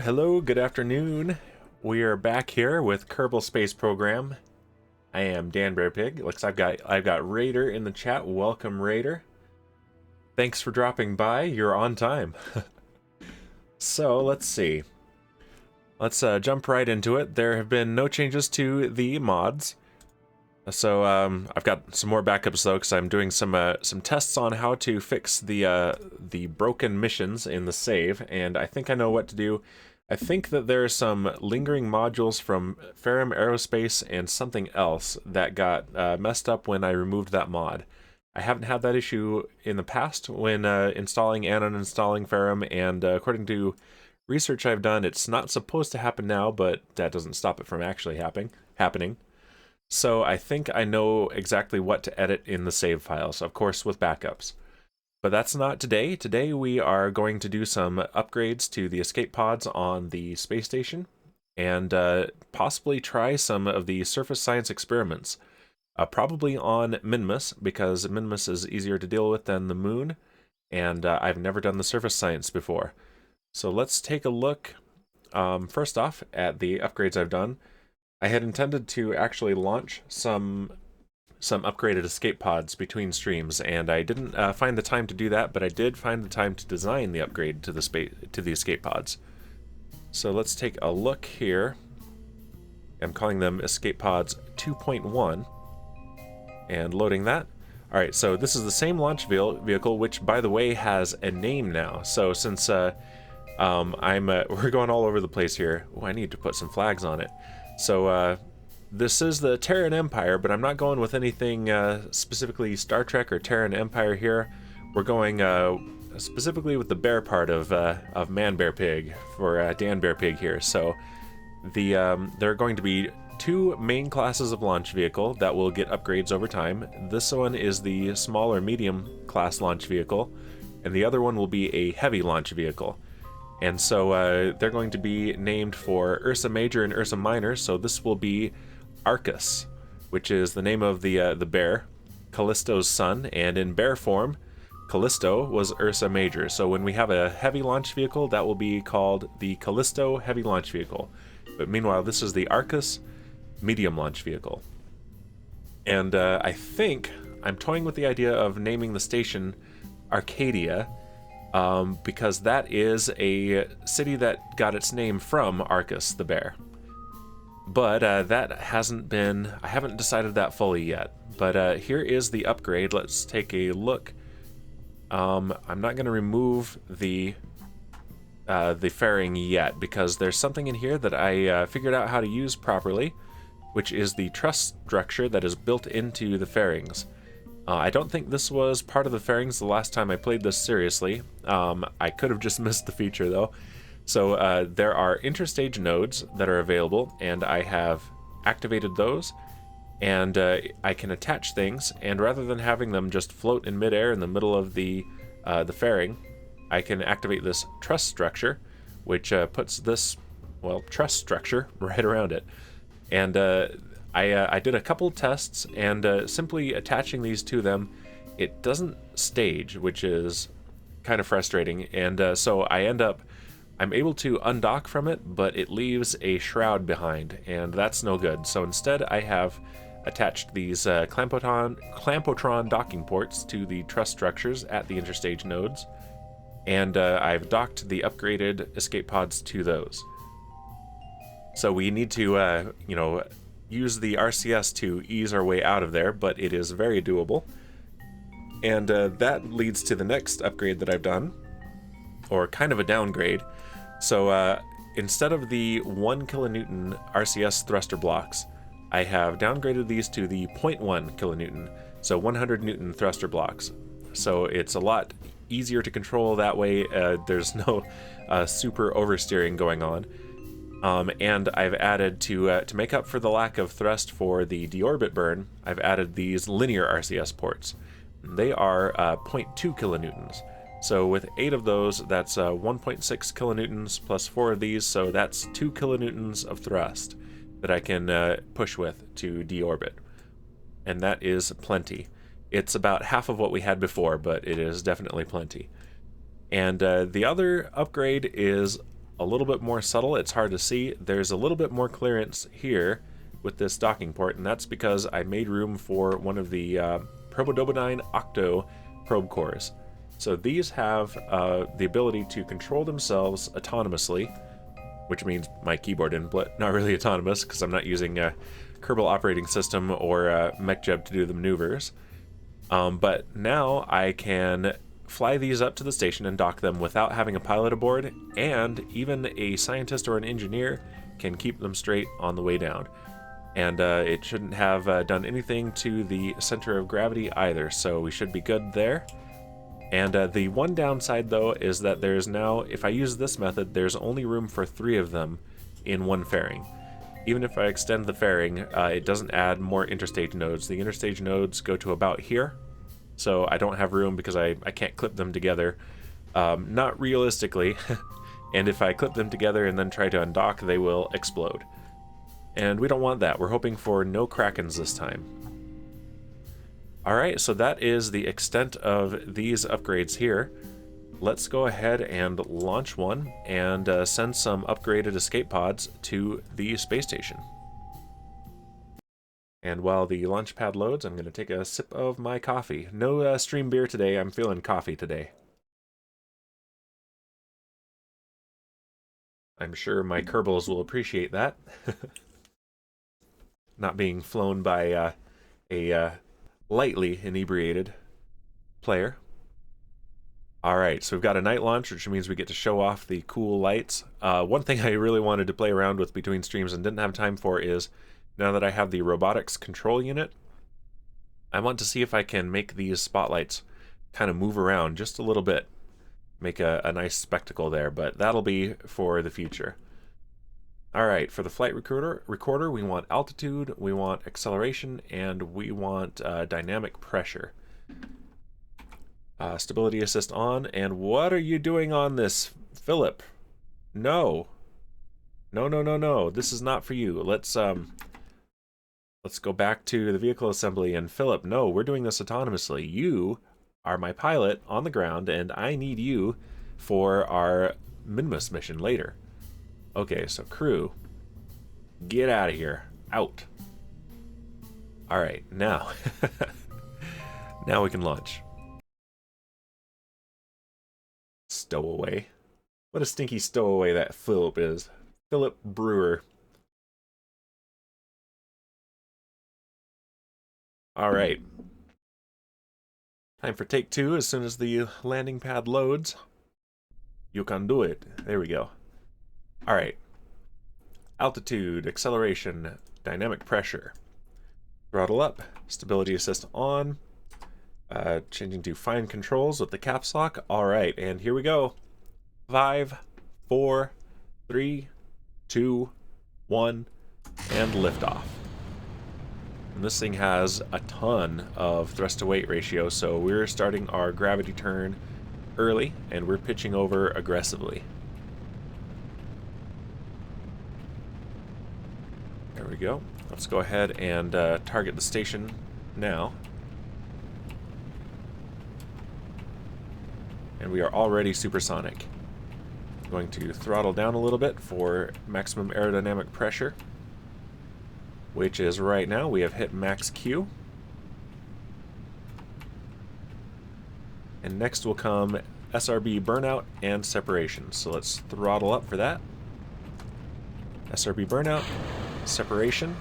hello, good afternoon. We are back here with Kerbal Space Program. I am Dan Bearpig. Looks I've got Raider in the chat. Welcome, Raider. Thanks for dropping by. You're on time. So let's see. Let's jump right into it. There have been no changes to the mods. So I've got some more backups though, because I'm doing some tests on how to fix the broken missions in the save, and I think I know what to do. I think that there are some lingering modules from Ferrum Aerospace and something else that got messed up when I removed that mod. I haven't had that issue in the past when installing and uninstalling Ferrum, and according to research I've done, it's not supposed to happen now, but that doesn't stop it from actually happening. So I think I know exactly what to edit in the save files, of course with backups. But that's not today. Today we are going to do some upgrades to the escape pods on the space station, and possibly try some of the surface science experiments. Probably on Minmus, because Minmus is easier to deal with than the moon, and I've never done the surface science before. So let's take a look, first off, at the upgrades I've done. I had intended to actually launch some upgraded escape pods between streams, and I didn't find the time to do that, but I did find the time to design the upgrade to the escape pods. So let's take a look here. I'm calling them escape pods 2.1 and loading that. All right, so this is the same launch vehicle, which by the way has a name now. So since we're going all over the place here. Oh, I need to put some flags on it. So this is the Terran Empire, but I'm not going with anything specifically Star Trek or Terran Empire here. We're going specifically with the bear part of Man Bear Pig for Dan Bear Pig here. So there are going to be two main classes of launch vehicle that will get upgrades over time. This one is the small or medium class launch vehicle, and the other one will be a heavy launch vehicle. And so they're going to be named for Ursa Major and Ursa Minor, so this will be Arcus, which is the name of the bear, Callisto's son, and in bear form, Callisto was Ursa Major. So when we have a heavy launch vehicle, that will be called the Callisto Heavy Launch Vehicle. But meanwhile, this is the Arcus Medium Launch Vehicle. And I think I'm toying with the idea of naming the station Arcadia, because that is a city that got its name from Arcus the bear. But that hasn't been, I haven't decided that fully yet. But here is the upgrade. Let's take a look. I'm not going to remove the fairing yet, because there's something in here that I figured out how to use properly, which is the truss structure that is built into the fairings. I don't think this was part of the fairings the last time I played this seriously. I could have just missed the feature though. So there are interstage nodes that are available, and I have activated those, and I can attach things, and rather than having them just float in midair in the middle of the fairing, I can activate this truss structure, which puts this, well, truss structure right around it. And I did a couple tests, and simply attaching these to them, it doesn't stage, which is kind of frustrating. And so I'm able to undock from it, but it leaves a shroud behind, and that's no good. So instead I have attached these Clampotron docking ports to the truss structures at the interstage nodes, and I've docked the upgraded escape pods to those. So we need to, use the RCS to ease our way out of there, but it is very doable. And that leads to the next upgrade that I've done, or kind of a downgrade. So instead of the 1 kilonewton RCS thruster blocks, I have downgraded these to the 0.1 kilonewton, so 100 newton thruster blocks. So it's a lot easier to control that way. There's no super oversteering going on. And I've added to make up for the lack of thrust for the deorbit burn, I've added these linear RCS ports. They are 0.2 kilonewtons. So with 8 of those, that's 1.6 kilonewtons plus 4 of these, so that's 2 kilonewtons of thrust that I can push with to deorbit. And that is plenty. It's about half of what we had before, but it is definitely plenty. And the other upgrade is a little bit more subtle. It's hard to see. There's a little bit more clearance here with this docking port, and that's because I made room for one of the Probodobodine Octo probe cores. So these have the ability to control themselves autonomously, which means my keyboard input, not really autonomous because I'm not using Kerbal operating system or MechJeb to do the maneuvers. But now I can fly these up to the station and dock them without having a pilot aboard, and even a scientist or an engineer can keep them straight on the way down. And it shouldn't have done anything to the center of gravity either, so we should be good there. And the one downside, though, is that there's now, if I use this method, there's only room for 3 of them in one fairing. Even if I extend the fairing, it doesn't add more interstage nodes. The interstage nodes go to about here, so I don't have room because I can't clip them together. Not realistically, and if I clip them together and then try to undock, they will explode. And we don't want that. We're hoping for no Krakens this time. Alright, so that is the extent of these upgrades here. Let's go ahead and launch one and send some upgraded escape pods to the space station. And while the launch pad loads, I'm going to take a sip of my coffee. No stream beer today, I'm feeling coffee today. I'm sure my Kerbals will appreciate that. Not being flown by a lightly inebriated player. Alright, so we've got a night launch, which means we get to show off the cool lights. One thing I really wanted to play around with between streams and didn't have time for is, now that I have the robotics control unit, I want to see if I can make these spotlights kind of move around just a little bit. Make a nice spectacle there, but that'll be for the future. Alright, for the flight recorder, we want altitude, we want acceleration, and we want dynamic pressure. Stability assist on, and what are you doing on this, Philip? No. No, no, no, no. This is not for you. Let's go back to the vehicle assembly, and Philip, no, we're doing this autonomously. You are my pilot on the ground, and I need you for our Minmus mission later. Okay, so crew, get out of here. Out. Alright, now. Now we can launch. Stowaway. What a stinky stowaway that Philip is. Philip Brewer. Alright. Time for take 2 as soon as the landing pad loads. You can do it. There we go. Alright. Altitude, acceleration, dynamic pressure. Throttle up, stability assist on. Changing to fine controls with the caps lock. Alright, and here we go. 5, 4, 3, 2, 1, and liftoff. And this thing has a ton of thrust to weight ratio, so we're starting our gravity turn early, and we're pitching over aggressively. There we go. Let's go ahead and target the station now. And we are already supersonic. I'm going to throttle down a little bit for maximum aerodynamic pressure, which is right now. We have hit max Q. And next will come SRB burnout and separation. So let's throttle up for that. SRB burnout, separation.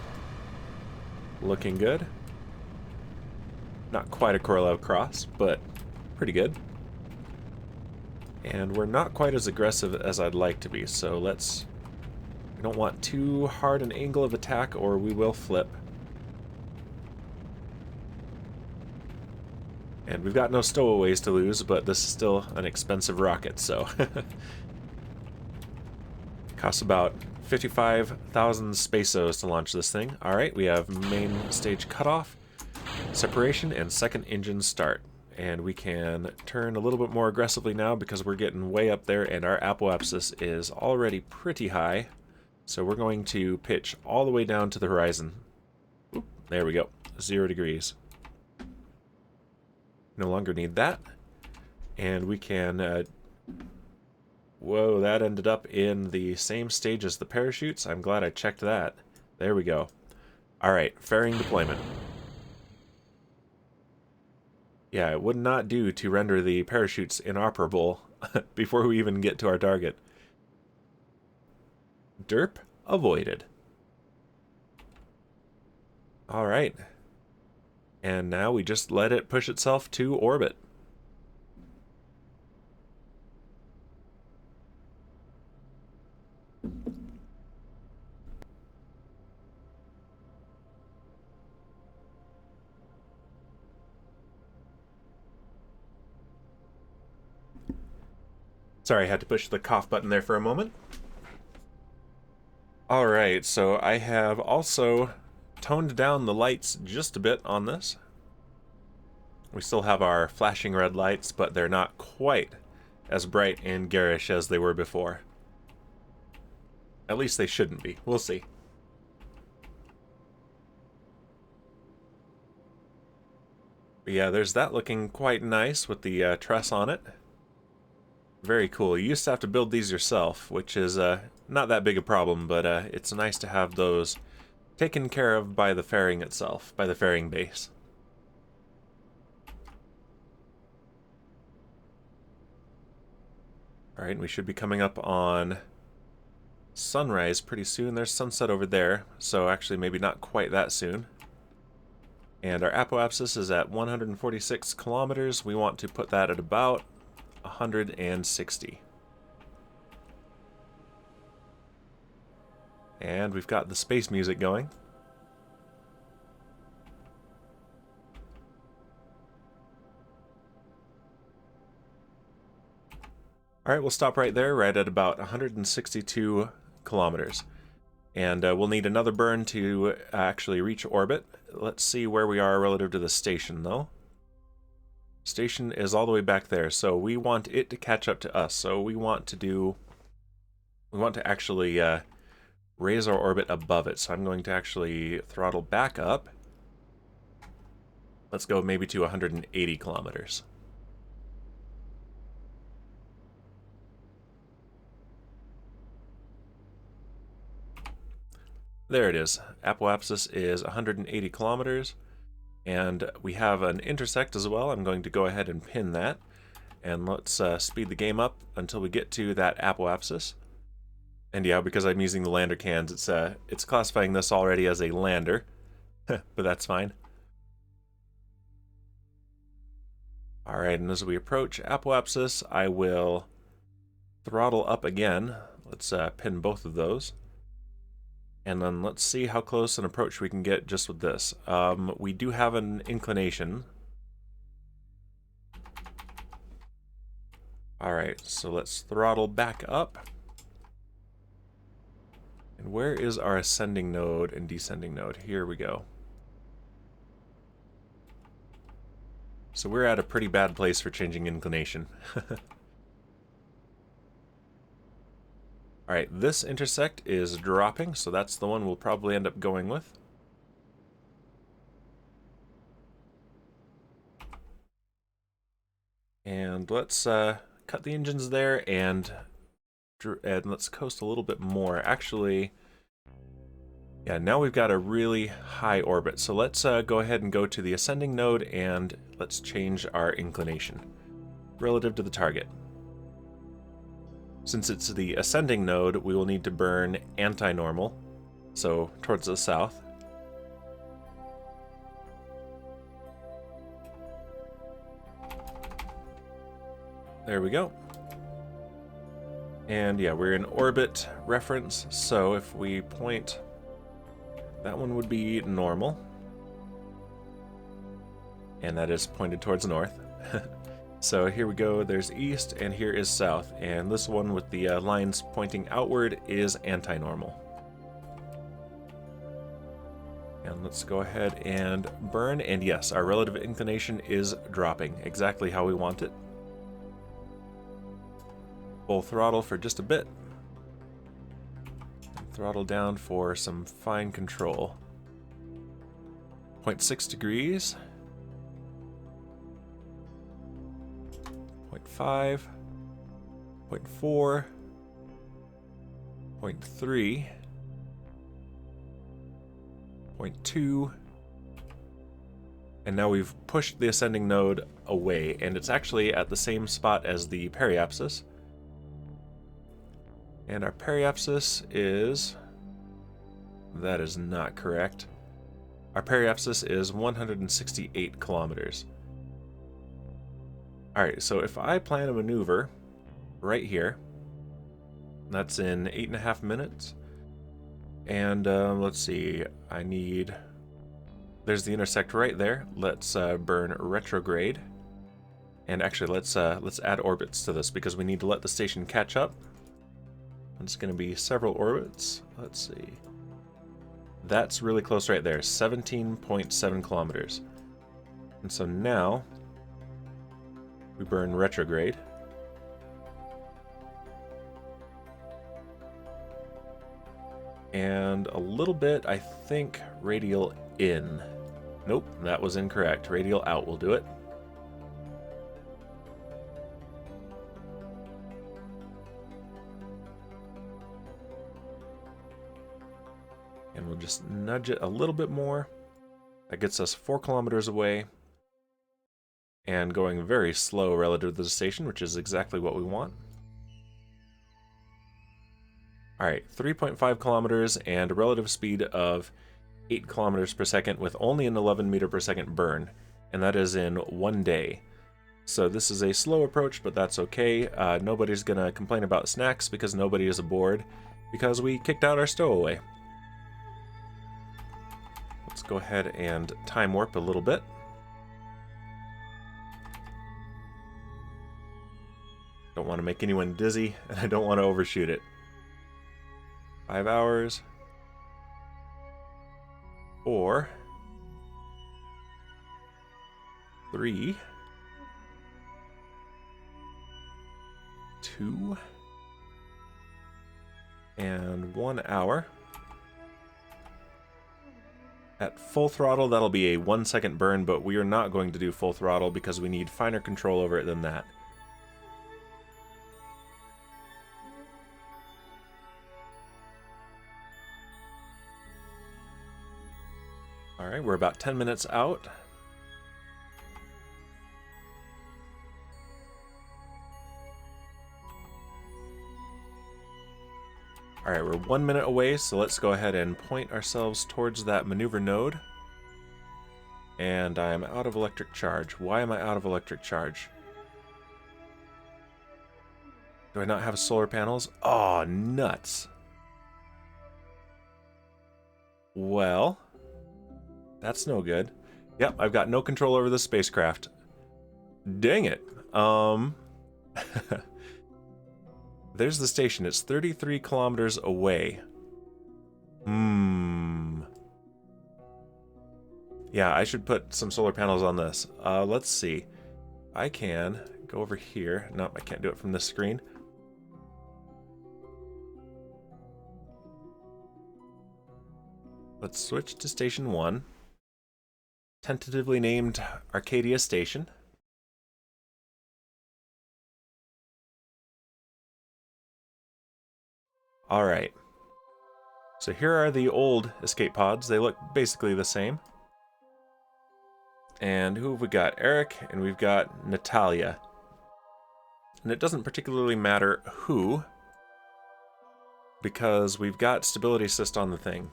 Looking good. Not quite a Korolev cross, but pretty good. And we're not quite as aggressive as I'd like to be, so let's... We don't want too hard an angle of attack or we will flip. And we've got no stowaways to lose, but this is still an expensive rocket, so... Costs about 55,000 pesos to launch this thing. Alright, we have main stage cutoff, separation, and second engine start. And we can turn a little bit more aggressively now because we're getting way up there and our apoapsis is already pretty high. So we're going to pitch all the way down to the horizon. Oop, there we go, 0 degrees. No longer need that. And we can Whoa, that ended up in the same stage as the parachutes. I'm glad I checked that. There we go. Alright, fairing deployment. Yeah, it would not do to render the parachutes inoperable before we even get to our target. Derp avoided. Alright. And now we just let it push itself to orbit. Sorry, I had to push the cough button there for a moment. Alright, so I have also toned down the lights just a bit on this. We still have our flashing red lights, but they're not quite as bright and garish as they were before. At least they shouldn't be. We'll see. But yeah, there's that looking quite nice with the truss on it. Very cool. You used to have to build these yourself, which is not that big a problem, but it's nice to have those taken care of by the fairing itself, by the fairing base. Alright, we should be coming up on sunrise pretty soon. There's sunset over there, so actually maybe not quite that soon. And our apoapsis is at 146 kilometers. We want to put that at about 160. And we've got the space music going. Alright, we'll stop right there, right at about 162 kilometers. And we'll need another burn to actually reach orbit. Let's see where we are relative to the station, though. Station is all the way back there, so we want it to catch up to us. So we want to actually raise our orbit above it. So I'm going to actually throttle back up. Let's go maybe to 180 kilometers. There it is. Apoapsis is 180 kilometers. And we have an intersect as well. I'm going to go ahead and pin that. And let's speed the game up until we get to that apoapsis. And yeah, because I'm using the lander cans, it's classifying this already as a lander. But that's fine. Alright, and as we approach apoapsis, I will throttle up again. Let's pin both of those. And then let's see how close an approach we can get just with this. We do have an inclination. Alright, so let's throttle back up. And where is our ascending node and descending node? Here we go. So we're at a pretty bad place for changing inclination. Alright, this intersect is dropping, so that's the one we'll probably end up going with. And let's cut the engines there and let's coast a little bit more. Actually, yeah, now we've got a really high orbit. So let's go ahead and go to the ascending node and let's change our inclination relative to the target. Since it's the ascending node, we will need to burn anti-normal, so towards the south. There we go. And yeah, we're in orbit reference, so if we point, that one would be normal. And that is pointed towards north. So here we go, there's east, and here is south. And this one with the lines pointing outward is anti-normal. And let's go ahead and burn, and yes, our relative inclination is dropping, exactly how we want it. Full throttle for just a bit. And throttle down for some fine control. 0.6 degrees. 0.5, 0.4, 0.3, 0.2, and now we've pushed the ascending node away, and it's actually at the same spot as the periapsis. And our periapsis is... that is not correct. Our periapsis is 168 kilometers. Alright, so if I plan a maneuver right here, that's in 8.5 minutes. And let's see, I need... there's the intersect right there. Let's burn retrograde. And actually, let's add orbits to this because we need to let the station catch up. It's going to be several orbits. Let's see. That's really close right there, 17.7 kilometers. And so now we burn retrograde. And a little bit, I think, radial in. Nope, that was incorrect. Radial out will do it. And we'll just nudge it a little bit more. That gets us 4 kilometers away. And going very slow relative to the station, which is exactly what we want. Alright, 3.5 kilometers and a relative speed of 8 kilometers per second with only an 11 meter per second burn. And that is in 1 day. So this is a slow approach, but that's okay. Nobody's gonna complain about snacks because nobody is aboard because we kicked out our stowaway. Let's go ahead and time warp a little bit. Don't want to make anyone dizzy, and I don't want to overshoot it. 5 hours. 4. 3. 2. And 1 hour. At full throttle, that'll be a 1 second burn, but we are not going to do full throttle because we need finer control over it than that. Alright, we're about 10 minutes out. Alright, we're 1 minute away, so let's go ahead and point ourselves towards that maneuver node. And I'm out of electric charge. Why am I out of electric charge? Do I not have solar panels? Oh, nuts. Well, that's no good. Yep, I've got no control over the spacecraft. Dang it. There's the station. It's 33 kilometers away. Yeah, I should put some solar panels on this. Let's see. I can go over here. Nope, I can't do it from this screen. Let's switch to Station 1. Tentatively named Arcadia Station. Alright. So here are the old escape pods. They look basically the same. And who have we got? Eric, and we've got Natalia. And it doesn't particularly matter who, because we've got stability assist on the thing.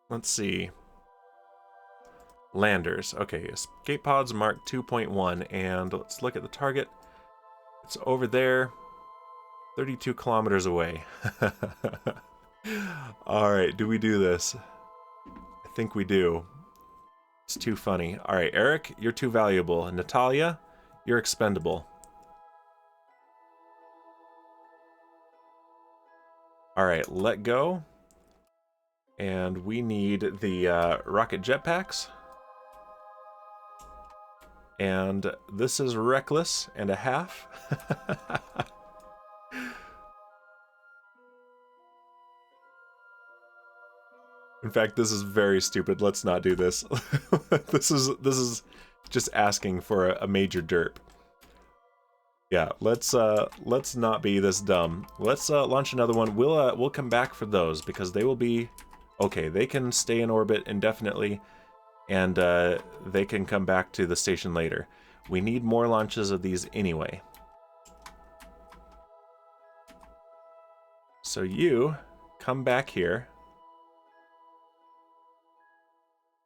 Let's see. Landers. Okay, escape pods marked 2.1, and let's look at the target. It's over there, 32 kilometers away. Alright, do we do this? I think we do. It's too funny. Alright, Eric, you're too valuable. Natalia, you're expendable. Alright, let go. And we need the rocket jetpacks. And this is reckless and a half. In fact, this is very stupid. Let's not do this. This is just asking for a major derp. Yeah, let's not be this dumb. Let's launch another one. We'll come back for those because they will be okay. They can stay in orbit indefinitely, and they can come back to the station later. We need more launches of these anyway. So you come back here.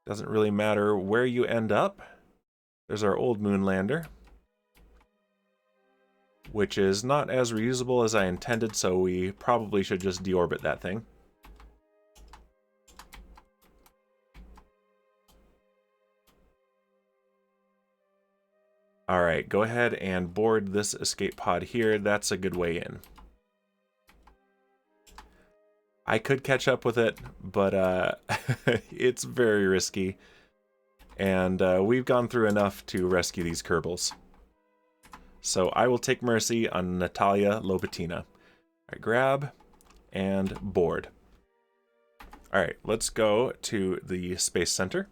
Doesn't really matter where you end up. There's our old moon lander, which is not as reusable as I intended, so we probably should just deorbit that thing. Alright, go ahead and board this escape pod here. That's a good way in. I could catch up with it, but it's very risky. And we've gone through enough to rescue these Kerbals. So I will take mercy on Natalia Lobatina. Alright, grab and board. Alright, let's go to the Space Center.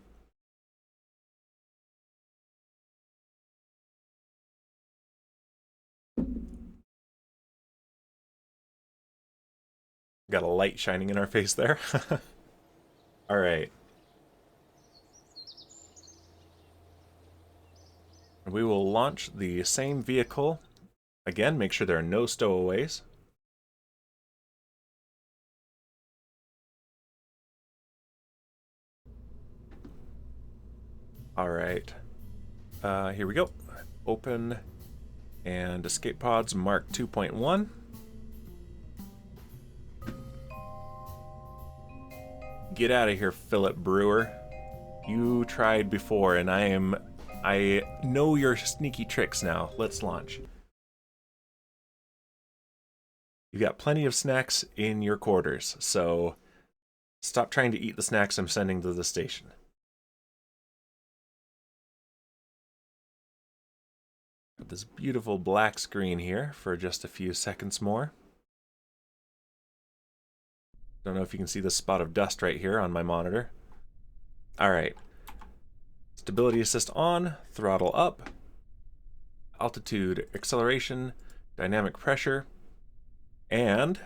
Got a light shining in our face there. Alright. We will launch the same vehicle. Again, make sure there are no stowaways. Alright. Here we go. Open and escape pods Mark 2.1. Get out of here, Philip Brewer. You tried before, and I know your sneaky tricks now. Let's launch. You've got plenty of snacks in your quarters, so stop trying to eat the snacks I'm sending to the station. Got this beautiful black screen here for just a few seconds more. Don't know if you can see the spot of dust right here on my monitor. Alright. Stability assist on, throttle up, altitude acceleration, dynamic pressure, and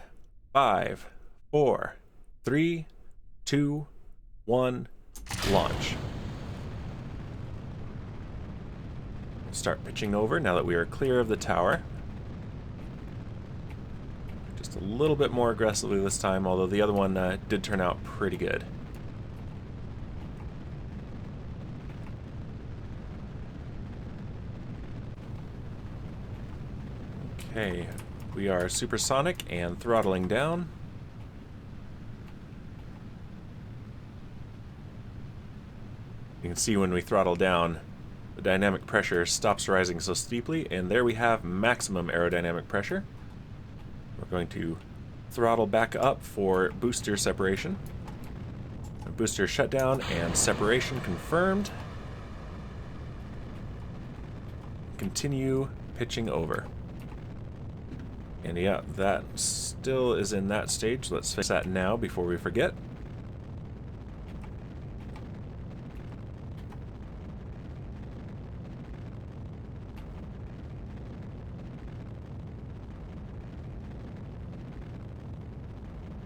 5, 4, 3, 2, 1, launch. Start pitching over now that we are clear of the tower. Just a little bit more aggressively this time, although the other one did turn out pretty good. Okay, we are supersonic and throttling down. You can see when we throttle down, the dynamic pressure stops rising so steeply, and there we have maximum aerodynamic pressure. We're going to throttle back up for booster separation. Booster shutdown and separation confirmed. Continue pitching over. And yeah, that still is in that stage. Let's fix that now before we forget.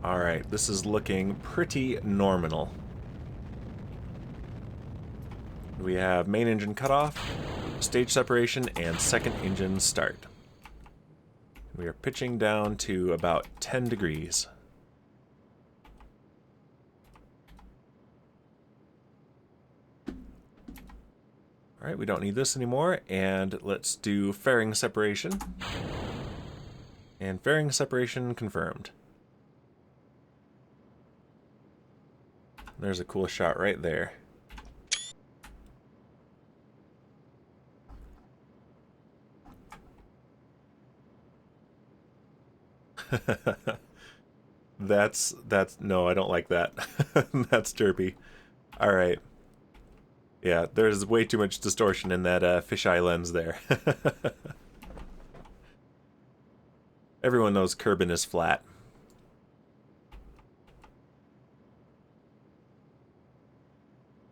Alright, this is looking pretty nominal. We have main engine cutoff, stage separation, and second engine start. We are pitching down to about 10 degrees. Alright, we don't need this anymore, and let's do fairing separation. And fairing separation confirmed. There's a cool shot right there. That's no, I don't like that. That's derpy. All right. Yeah, there's way too much distortion in that fisheye lens there. Everyone knows Kerbin is flat.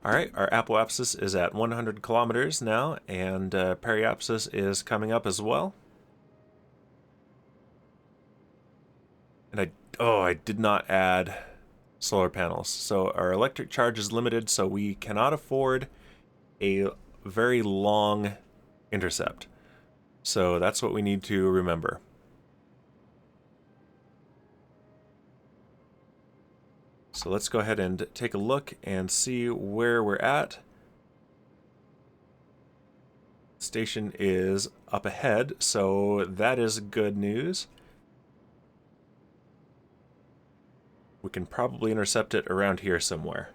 All right, our apoapsis is at 100 kilometers now, and periapsis is coming up as well. Oh, I did not add solar panels. So our electric charge is limited, so we cannot afford a very long intercept. So that's what we need to remember. So let's go ahead and take a look and see where we're at. Station is up ahead, so that is good news. We can probably intercept it around here somewhere.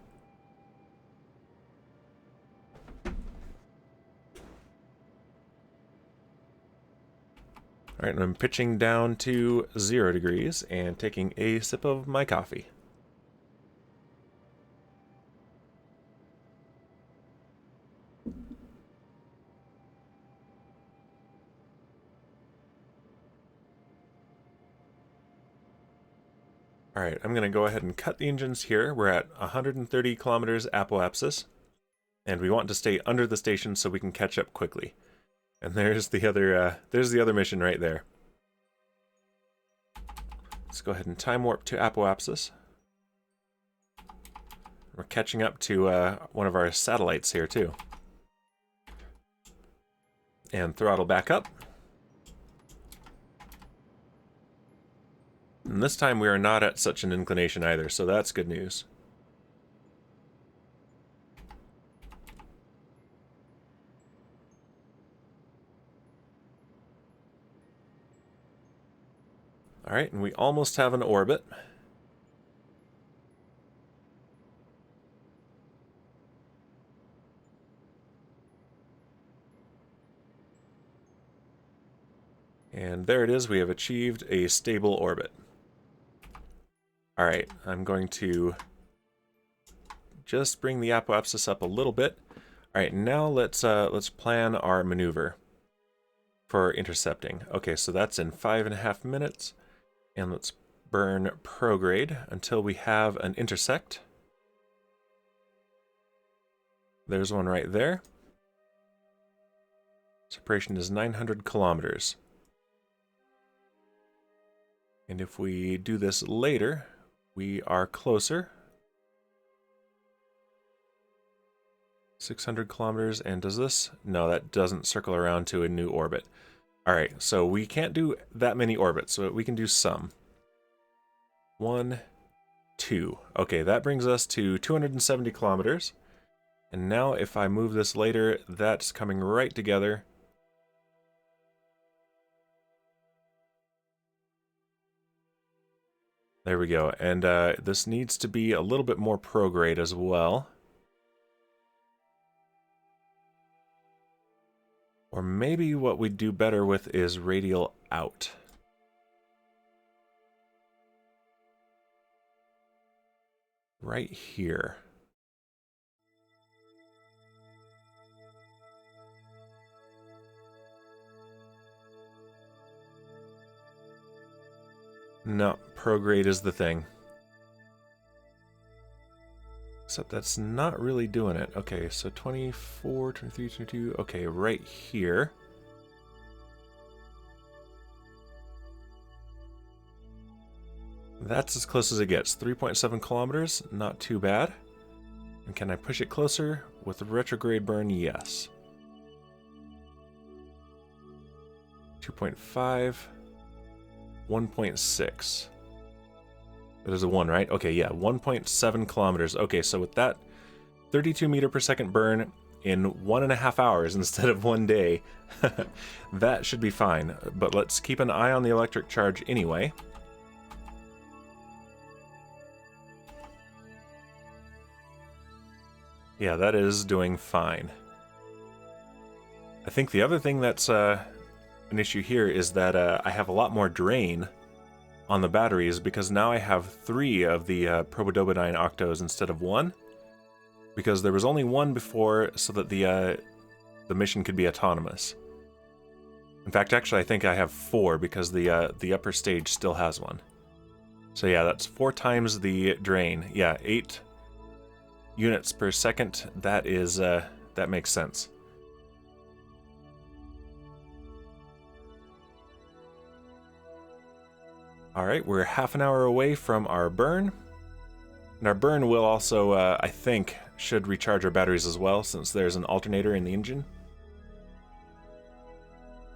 Alright, and I'm pitching down to 0 degrees and taking a sip of my coffee. Alright, I'm going to go ahead and cut the engines here. We're at 130 kilometers apoapsis, and we want to stay under the station so we can catch up quickly. And there's the other mission right there. Let's go ahead and time warp to apoapsis. We're catching up to one of our satellites here too. And throttle back up. And this time we are not at such an inclination either, so that's good news. Alright, and we almost have an orbit. And there it is, we have achieved a stable orbit. Alright, I'm going to just bring the apoapsis up a little bit. Alright, now let's plan our maneuver for intercepting. Okay, so that's in 5.5 minutes. And let's burn prograde until we have an intersect. There's one right there. Separation is 900 kilometers. And if we do this later, we are closer. 600 kilometers, and does this? No, that doesn't circle around to a new orbit. Alright, so we can't do that many orbits, so we can do some. 1, 2. Okay, that brings us to 270 kilometers. And now if I move this later, that's coming right together. There we go, and this needs to be a little bit more prograde as well. Or maybe what we do better with is radial out. Right here. No, prograde is the thing. Except that's not really doing it. Okay, so 24, 23, 22. Okay, right here. That's as close as it gets. 3.7 kilometers, not too bad. And can I push it closer with a retrograde burn? Yes. 2.5. 1.6. There's a 1, right? Okay, yeah, 1.7 kilometers. Okay, so with that 32 meter per second burn in 1.5 hours instead of 1 day, that should be fine. But let's keep an eye on the electric charge anyway. Yeah, that is doing fine. I think the other thing that's an issue here is that I have a lot more drain on the batteries because now I have 3 of the probodobodine octos instead of 1. Because there was only 1 before so that the mission could be autonomous. In fact, actually I think I have 4 because the upper stage still has 1. So yeah, that's 4 times the drain. Yeah, 8 units per second. That is that makes sense. Alright, we're half an hour away from our burn. And our burn will also, I think, should recharge our batteries as well, since there's an alternator in the engine.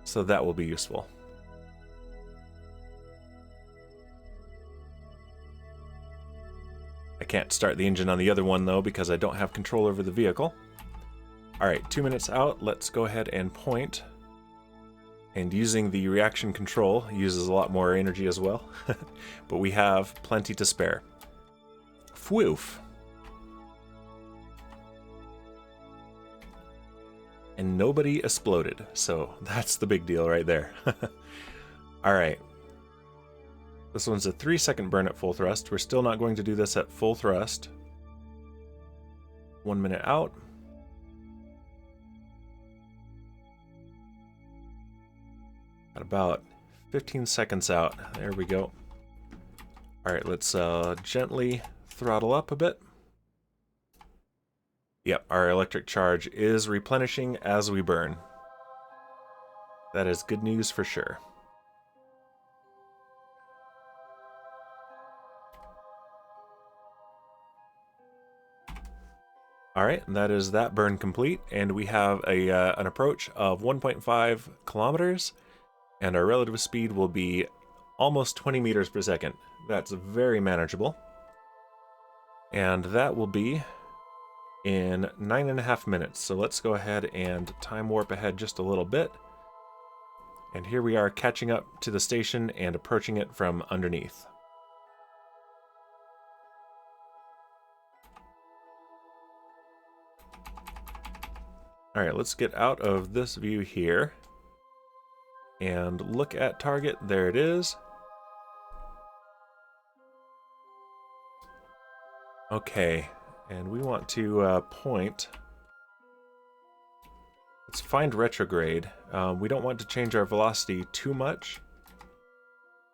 So that will be useful. I can't start the engine on the other one though because I don't have control over the vehicle. Alright, 2 minutes out, let's go ahead and point. And using the reaction control uses a lot more energy as well. But we have plenty to spare. Phew. And nobody exploded, so that's the big deal right there. Alright. This one's a 3-second burn at full thrust. We're still not going to do this at full thrust. 1 minute out. At about 15 seconds out. There we go. Alright, let's gently throttle up a bit. Yep, our electric charge is replenishing as we burn. That is good news for sure. Alright, that is that burn complete, and we have an approach of 1.5 kilometers, and our relative speed will be almost 20 meters per second. That's very manageable. And that will be in 9.5 minutes. So let's go ahead and time warp ahead just a little bit. And here we are catching up to the station and approaching it from underneath. Alright, let's get out of this view here and look at target. There it is. Okay, and we want to point. Let's find retrograde. We don't want to change our velocity too much,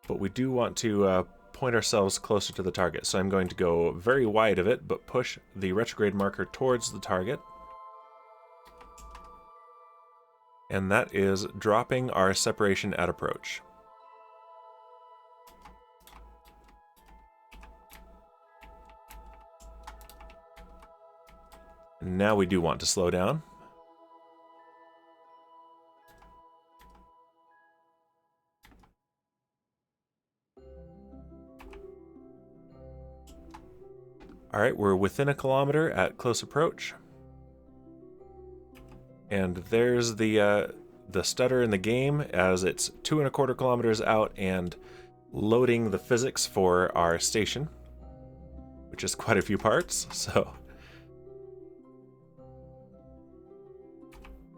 but we do want to point ourselves closer to the target. So I'm going to go very wide of it, but push the retrograde marker towards the target. And that is dropping our separation at approach. Now we do want to slow down. Alright, we're within a kilometer at close approach. And there's the stutter in the game as it's 2.25 kilometers out and loading the physics for our station, which is quite a few parts, so.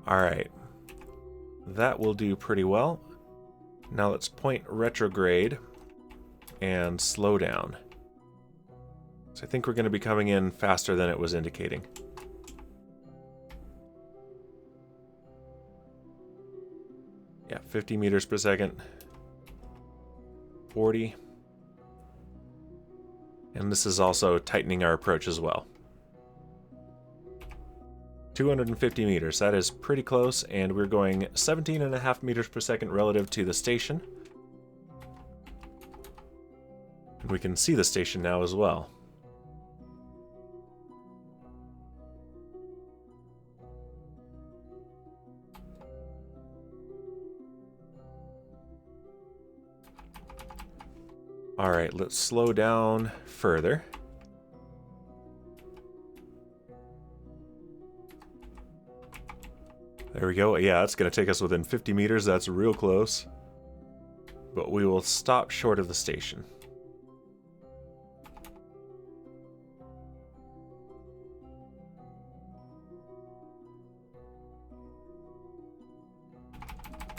Alright, that will do pretty well. Now let's point retrograde and slow down. So I think we're going to be coming in faster than it was indicating. Yeah, 50 meters per second. 40. And this is also tightening our approach as well. 250 meters, that is pretty close, and we're going 17.5 meters per second relative to the station. And we can see the station now as well. Alright, let's slow down further. There we go. Yeah, that's going to take us within 50 meters. That's real close. But we will stop short of the station.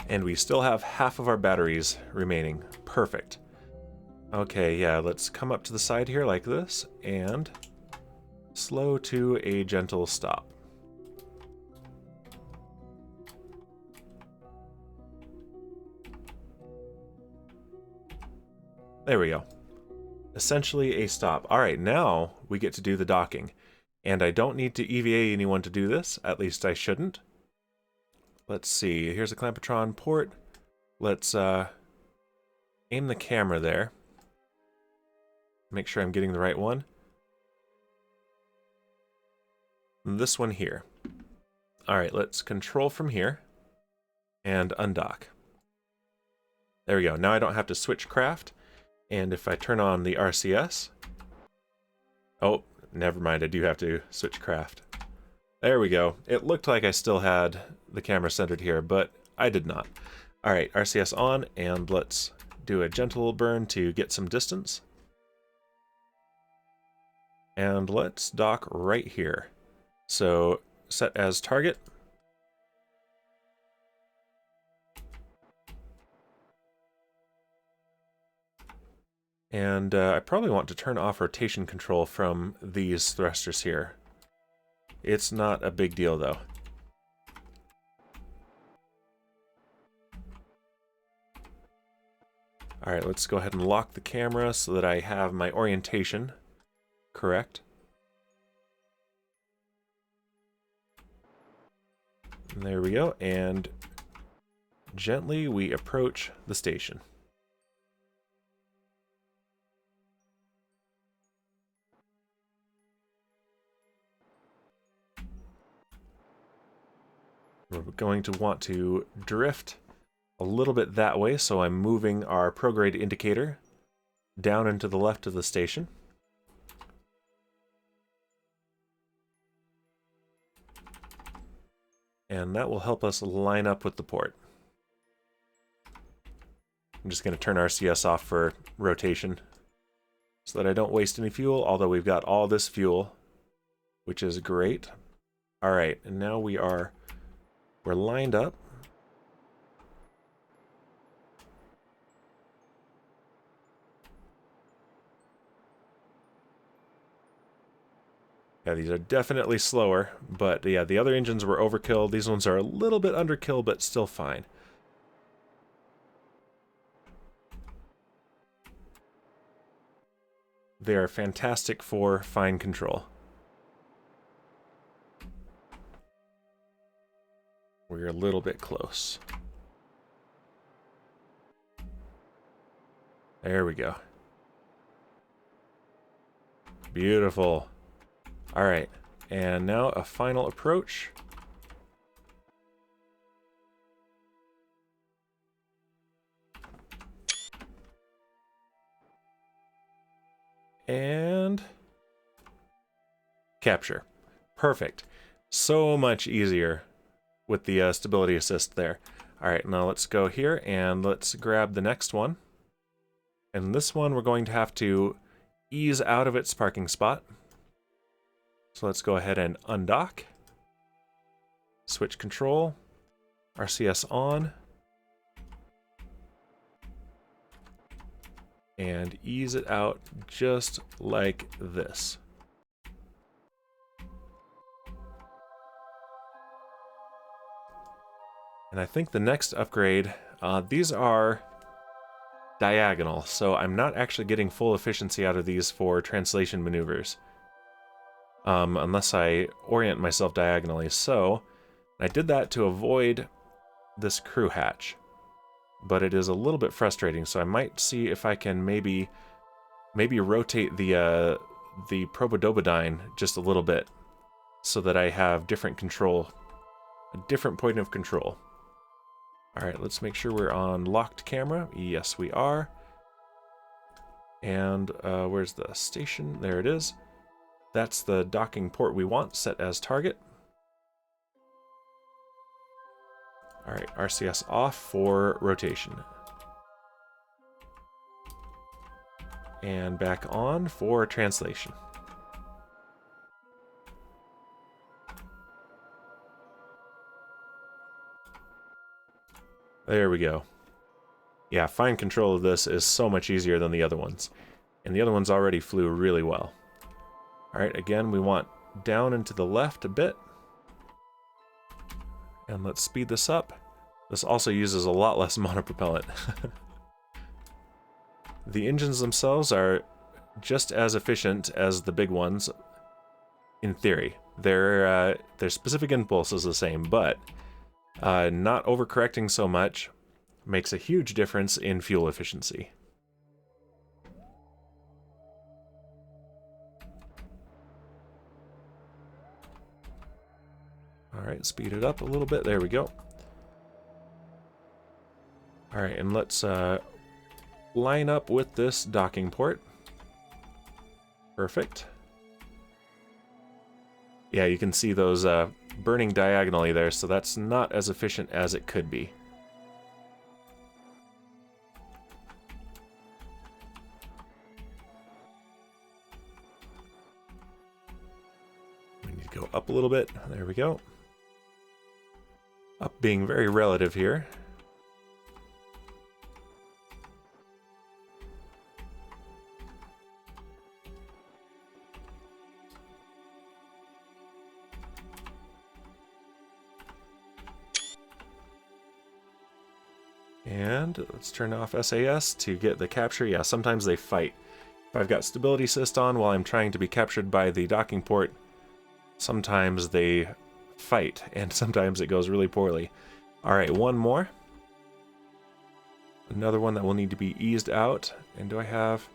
And we still have half of our batteries remaining. Perfect. Okay, yeah, let's come up to the side here like this, and slow to a gentle stop. There we go. Essentially a stop. Alright, now we get to do the docking. And I don't need to EVA anyone to do this, at least I shouldn't. Let's see, here's a Clampetron port. Let's aim the camera there. Make sure I'm getting the right one. This one here. All right, let's control from here and undock. There we go. Now I don't have to switch craft. And if I turn on the RCS... Oh, never mind. I do have to switch craft. There we go. It looked like I still had the camera centered here, but I did not. All right, RCS on, and let's do a gentle burn to get some distance. And let's dock right here. So set as target. And I probably want to turn off rotation control from these thrusters here. It's not a big deal though. Alright, let's go ahead and lock the camera so that I have my orientation correct. And there we go, and gently we approach the station. We're going to want to drift a little bit that way, so I'm moving our prograde indicator down into the left of the station. And that will help us line up with the port. I'm just going to turn RCS off for rotation so that I don't waste any fuel, although we've got all this fuel, which is great. All right, and now we're lined up. Yeah, these are definitely slower, but yeah, the other engines were overkill. These ones are a little bit underkill, but still fine. They are fantastic for fine control. We're a little bit close. There we go. Beautiful. All right, and now a final approach. And capture. Perfect. So much easier with the stability assist there. All right, now let's go here and let's grab the next one. And this one we're going to have to ease out of its parking spot. So let's go ahead and undock. Switch control. RCS on. And ease it out just like this. And I think the next upgrade, these are diagonal, so I'm not actually getting full efficiency out of these for translation maneuvers. Unless I orient myself diagonally. So I did that to avoid this crew hatch. But it is a little bit frustrating, so I might see if I can maybe rotate the Probodobodine just a little bit so that I have different control, a different point of control. Alright, let's make sure we're on locked camera. Yes, we are. And where's the station? There it is. That's the docking port we want, set as target. Alright, RCS off for rotation. And back on for translation. There we go. Yeah, fine control of this is so much easier than the other ones. And the other ones already flew really well. Alright, again, we want down and to the left a bit. And let's speed this up. This also uses a lot less monopropellant. The engines themselves are just as efficient as the big ones, in theory. Their specific impulse is the same, but not overcorrecting so much makes a huge difference in fuel efficiency. All right, speed it up a little bit. There we go. All right, and let's line up with this docking port. Perfect. Yeah, you can see those burning diagonally there, so that's not as efficient as it could be. We need to go up a little bit. There we go. Up being very relative here. And let's turn off SAS to get the capture. Yeah, sometimes they fight. If I've got stability assist on while I'm trying to be captured by the docking port, sometimes they fight, and sometimes it goes really poorly. Alright, one more. Another one that will need to be eased out. And do I have...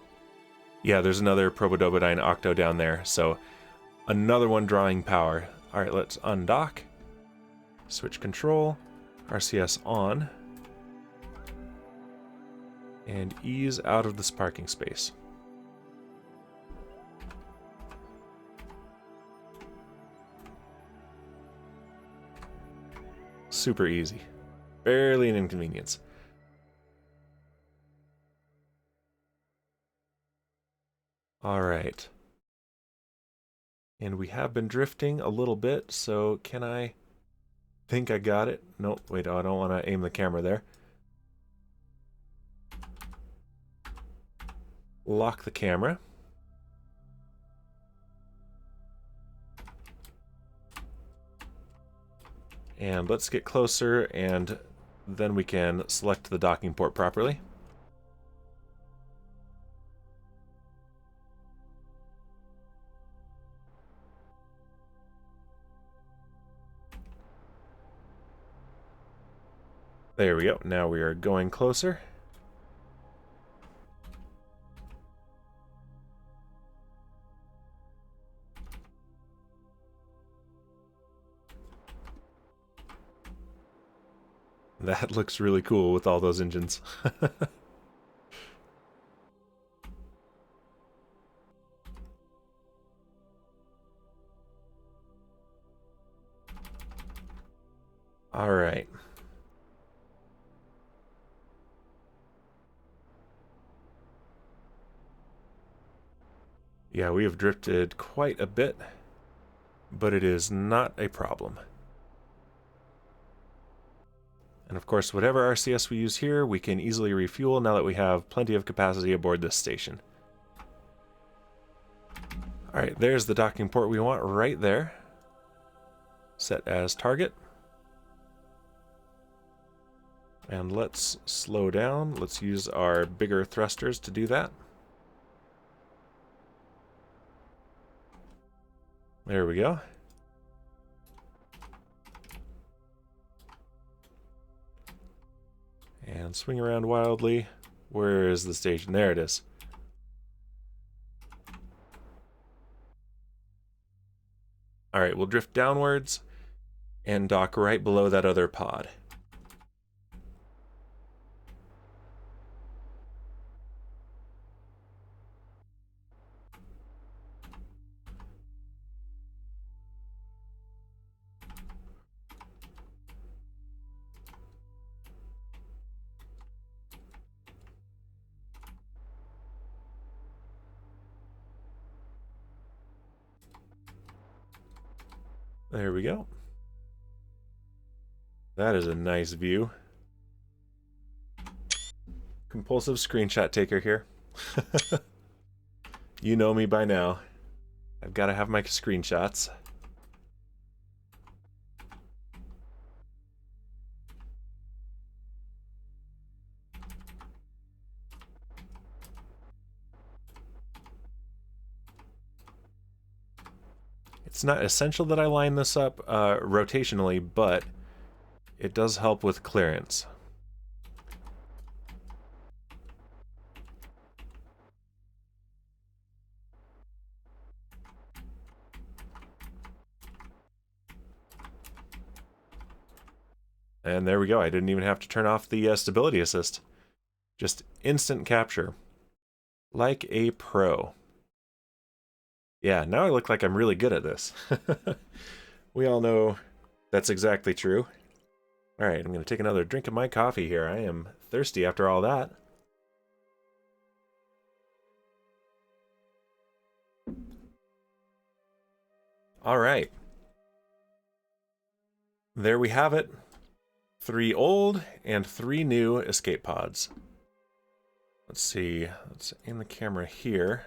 Yeah, there's another Probodobodine Octo down there, so another one drawing power. Alright, let's undock. Switch control. RCS on. And ease out of this parking space. Super easy. Barely an inconvenience. Alright. And we have been drifting a little bit, so can I... think I got it? Nope, wait, I don't want to aim the camera there. Lock the camera. And let's get closer, and then we can select the docking port properly. There we go. Now we are going closer. That looks really cool with all those engines. All right. Yeah, we have drifted quite a bit, but it is not a problem. And of course, whatever RCS we use here, we can easily refuel now that we have plenty of capacity aboard this station. Alright, there's the docking port we want right there. Set as target. And let's slow down. Let's use our bigger thrusters to do that. There we go. And swing around wildly. Where is the station? There it is. Alright, we'll drift downwards and dock right below that other pod. There we go. That is a nice view. Compulsive screenshot taker here. You know me by now. I've got to have my screenshots. It's not essential that I line this up rotationally, but it does help with clearance. And there we go. I didn't even have to turn off the stability assist. Just instant capture. Like a pro. Yeah, now I look like I'm really good at this. We all know that's exactly true. Alright, I'm going to take another drink of my coffee here. I am thirsty after all that. Alright. There we have it. 3 old and 3 new escape pods. Let's see. Let's aim the camera here.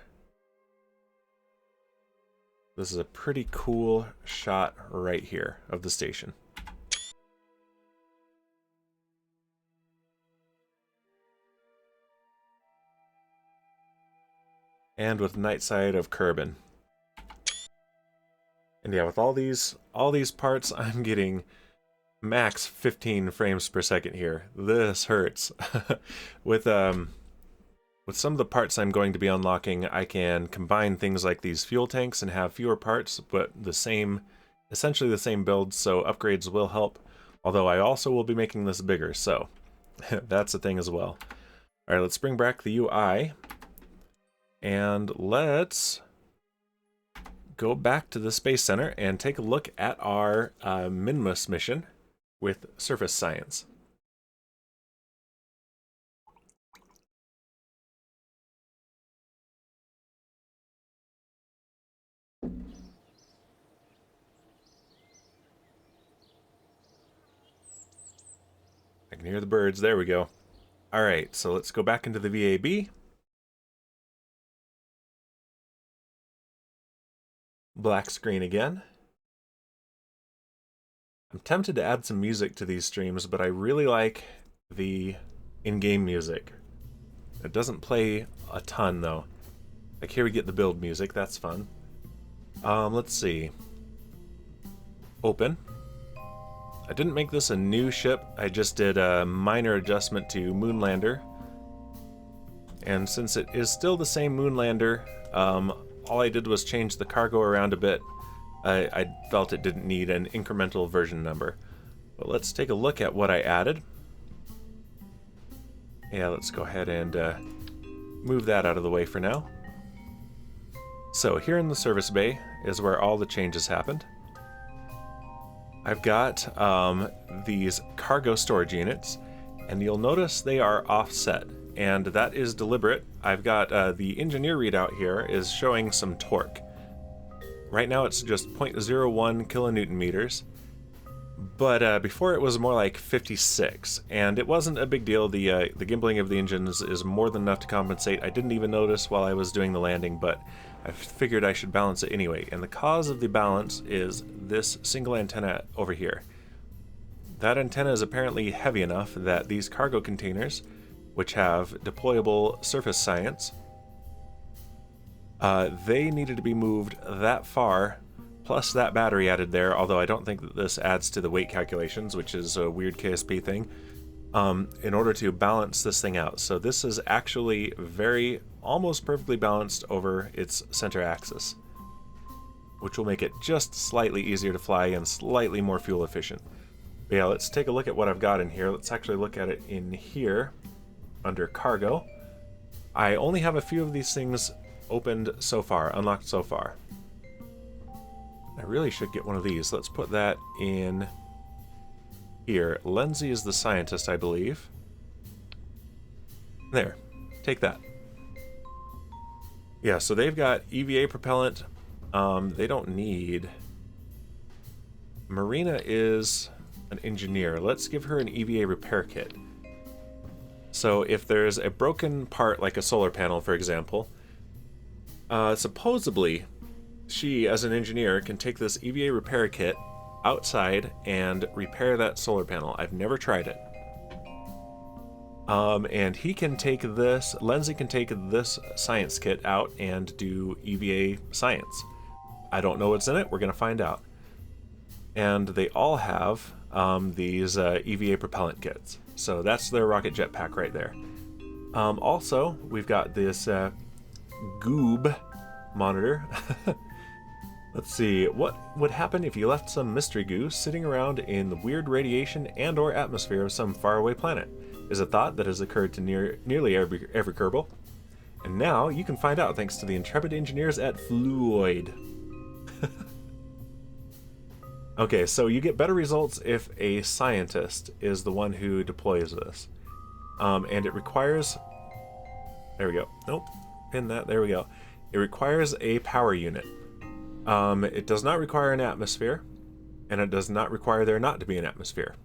This is a pretty cool shot right here of the station. And with night side of Kerbin. And yeah, with all these parts, I'm getting max 15 frames per second here. This hurts. With some of the parts I'm going to be unlocking, I can combine things like these fuel tanks and have fewer parts, but essentially the same build, so upgrades will help. Although I also will be making this bigger, so that's a thing as well. Alright, let's bring back the UI. And let's go back to the Space Center and take a look at our Minmus mission with surface science. I can hear the birds. There we go. Alright, so let's go back into the VAB. Black screen again. I'm tempted to add some music to these streams, but I really like the in-game music. It doesn't play a ton, though. Like here we get the build music, that's fun. Let's see. Open. I didn't make this a new ship, I just did a minor adjustment to Moonlander. And since it is still the same Moonlander, all I did was change the cargo around a bit. I felt it didn't need an incremental version number. But let's take a look at what I added. Yeah, let's go ahead and move that out of the way for now. So here in the service bay is where all the changes happened. I've got these cargo storage units, and you'll notice they are offset. And that is deliberate. I've got the engineer readout here is showing some torque. Right now it's just 0.01 kilonewton meters, but before it was more like 56, and it wasn't a big deal. The gimbling of the engines is more than enough to compensate. I didn't even notice while I was doing the landing, but I figured I should balance it anyway. And the cause of the balance is this single antenna over here. That antenna is apparently heavy enough that these cargo containers, which have deployable surface science, they needed to be moved that far, plus that battery added there, although I don't think that this adds to the weight calculations, which is a weird KSP thing, in order to balance this thing out. So this is actually almost perfectly balanced over its center axis, which will make it just slightly easier to fly and slightly more fuel efficient. But yeah, let's take a look at what I've got in here. Let's actually look at it in here. Under cargo, I only have a few of these things opened so far, unlocked so far. I really should get one of these. Let's put that in here. Lenzy is the scientist, I believe. There, take that. Yeah, so they've got EVA propellant. They don't need... Marina is an engineer. Let's give her an EVA repair kit. So if there's a broken part, like a solar panel, for example, supposedly she, as an engineer, can take this EVA repair kit outside and repair that solar panel. I've never tried it. And he can take this, Lenzy can take this science kit out and do EVA science. I don't know what's in it, we're going to find out. And they all have these EVA propellant kits. So that's their rocket jetpack right there. Also, we've got this goob monitor. Let's see, what would happen if you left some mystery goo sitting around in the weird radiation and or atmosphere of some faraway planet? Is a thought that has occurred to nearly every Kerbal. And now you can find out thanks to the intrepid engineers at Fluoid. Okay, so you get better results if a scientist is the one who deploys this. And it requires... There we go. Nope. Pin that. There we go. It requires a power unit. It does not require an atmosphere, and it does not require there not to be an atmosphere.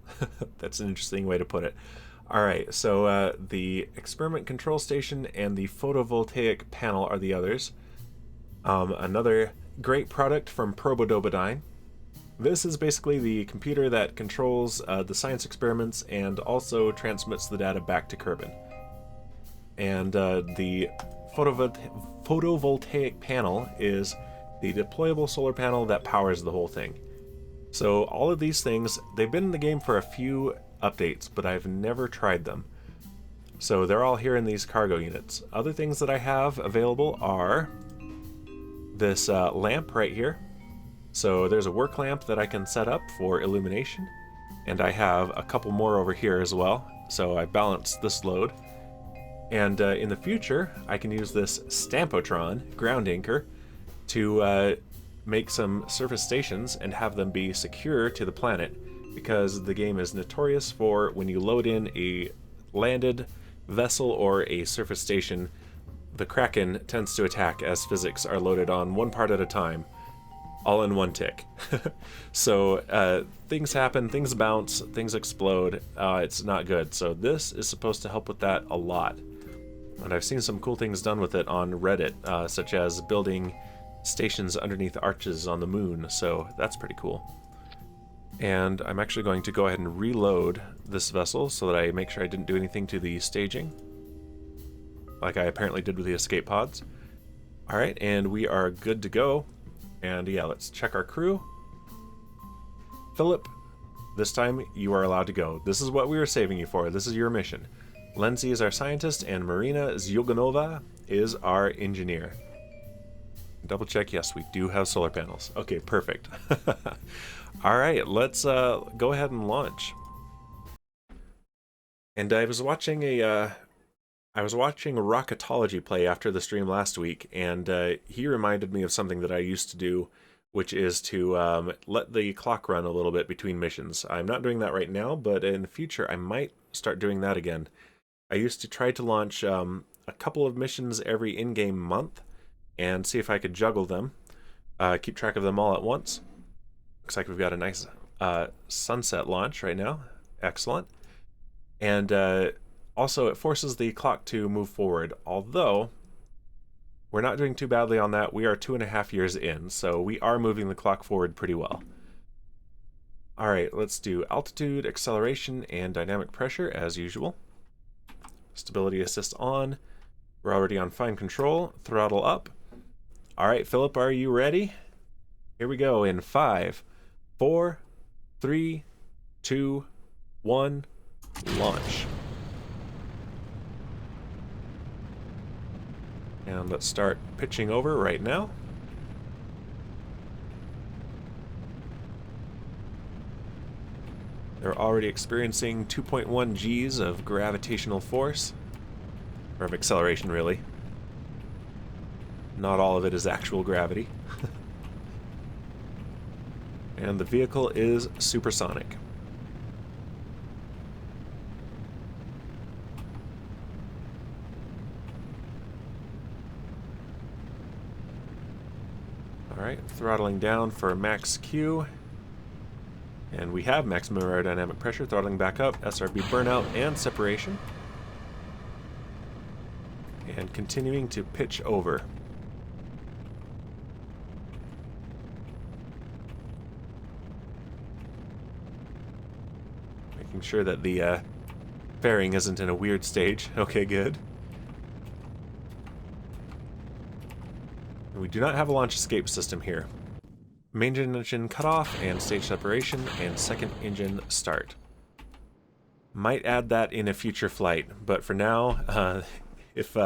That's an interesting way to put it. Alright, so the experiment control station and the photovoltaic panel are the others. Another great product from Probodobodyne. This is basically the computer that controls the science experiments and also transmits the data back to Kerbin. And the photovoltaic panel is the deployable solar panel that powers the whole thing. So all of these things, they've been in the game for a few updates, but I've never tried them. So they're all here in these cargo units. Other things that I have available are this lamp right here. So there's a work lamp that I can set up for illumination, and I have a couple more over here as well, so I balanced this load. And in the future, I can use this Stampotron ground anchor to make some surface stations and have them be secure to the planet, because the game is notorious for when you load in a landed vessel or a surface station, the Kraken tends to attack as physics are loaded on one part at a time, all in one tick. So things happen, things bounce, things explode, it's not good. So this is supposed to help with that a lot. And I've seen some cool things done with it on Reddit, such as building stations underneath arches on the moon, so that's pretty cool. And I'm actually going to go ahead and reload this vessel so that I make sure I didn't do anything to the staging, like I apparently did with the escape pods. Alright, and we are good to go. And yeah, let's check our crew. Philip, this time you are allowed to go. This is what we were saving you for. This is your mission. Lenzi is our scientist, and Marina Zyoganova is our engineer. Double check, yes, we do have solar panels. Okay, perfect. Alright, let's go ahead and launch. And I was watching a Rocketology play after the stream last week, and he reminded me of something that I used to do, which is to let the clock run a little bit between missions. I'm not doing that right now, but in the future I might start doing that again. I used to try to launch a couple of missions every in-game month and see if I could juggle them, keep track of them all at once. Looks like we've got a nice sunset launch right now. Excellent. And also, it forces the clock to move forward, although we're not doing too badly on that. We are 2.5 years in, so we are moving the clock forward pretty well. Alright, let's do altitude, acceleration, and dynamic pressure as usual. Stability assist on. We're already on fine control. Throttle up. Alright, Philip, are you ready? Here we go in 5, 4, 3, 2, 1, launch. And let's start pitching over right now. They're already experiencing 2.1 Gs of gravitational force, or of acceleration, really. Not all of it is actual gravity. And the vehicle is supersonic. Alright, throttling down for max Q. And we have maximum aerodynamic pressure, throttling back up, SRB burnout and separation. And continuing to pitch over. Making sure that the fairing isn't in a weird stage. Okay, good. We do not have a launch escape system here. Main engine cutoff and stage separation and second engine start. Might add that in a future flight, but for now, if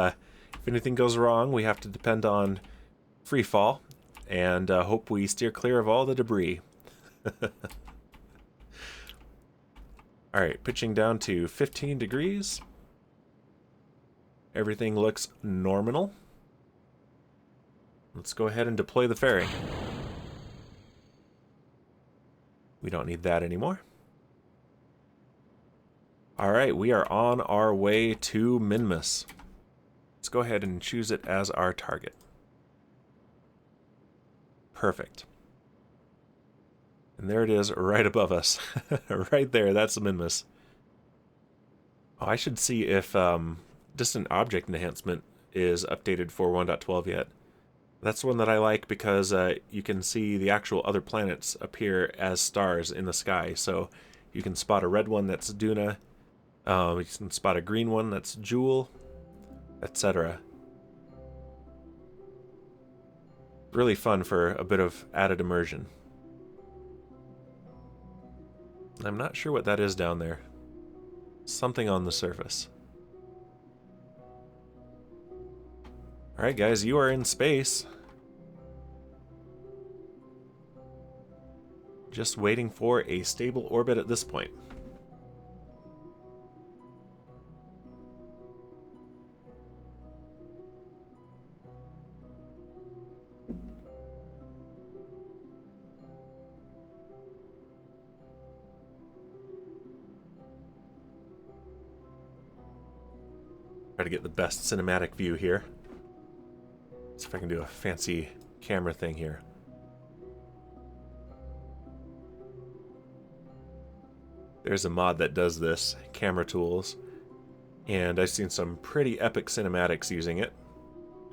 anything goes wrong, we have to depend on free fall. and hope we steer clear of all the debris. Alright, pitching down to 15 degrees. Everything looks nominal. Let's go ahead and deploy the ferry. We don't need that anymore. Alright, we are on our way to Minmus. Let's go ahead and choose it as our target. Perfect. And there it is right above us. Right there, that's the Minmus. Oh, I should see if Distant Object Enhancement is updated for 1.12 yet. That's one that I like because you can see the actual other planets appear as stars in the sky. So you can spot a red one that's Duna, you can spot a green one that's Jewel, etc. Really fun for a bit of added immersion. I'm not sure what that is down there. Something on the surface. Alright guys, you are in space. Just waiting for a stable orbit at this point. Try to get the best cinematic view here. See if I can do a fancy camera thing here. There's a mod that does this, Camera Tools, and I've seen some pretty epic cinematics using it.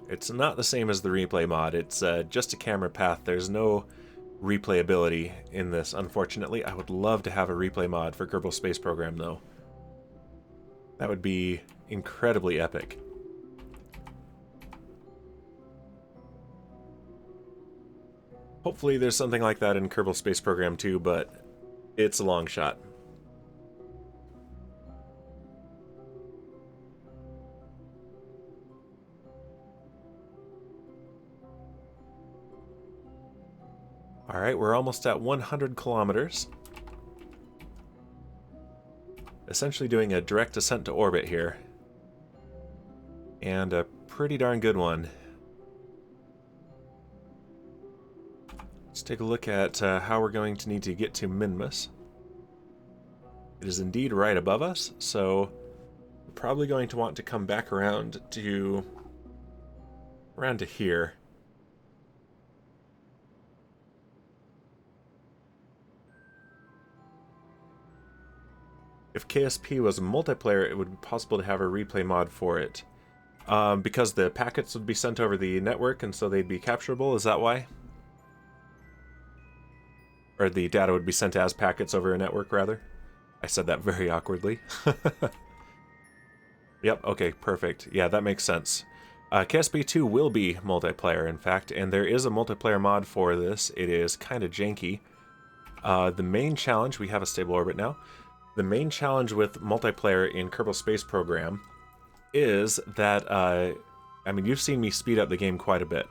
It's not the same as the replay mod, it's just a camera path. There's no replayability in this, unfortunately. I would love to have a replay mod for Kerbal Space Program, though. That would be incredibly epic. Hopefully there's something like that in Kerbal Space Program too, but it's a long shot. Alright, we're almost at 100 kilometers. Essentially doing a direct descent to orbit here. And a pretty darn good one. Let's take a look at how we're going to need to get to Minmus. It is indeed right above us, so we're probably going to want to come back around to here. If KSP was a multiplayer, it would be possible to have a replay mod for it. Because the packets would be sent over the network, and so they'd be capturable, is that why? Or the data would be sent as packets over a network, rather? I said that very awkwardly. Yep, okay, perfect. Yeah, that makes sense. KSP2 will be multiplayer, in fact, and there is a multiplayer mod for this. It is kind of janky. The main challenge, we have a stable orbit now. The main challenge with multiplayer in Kerbal Space Program is that, I mean, you've seen me speed up the game quite a bit,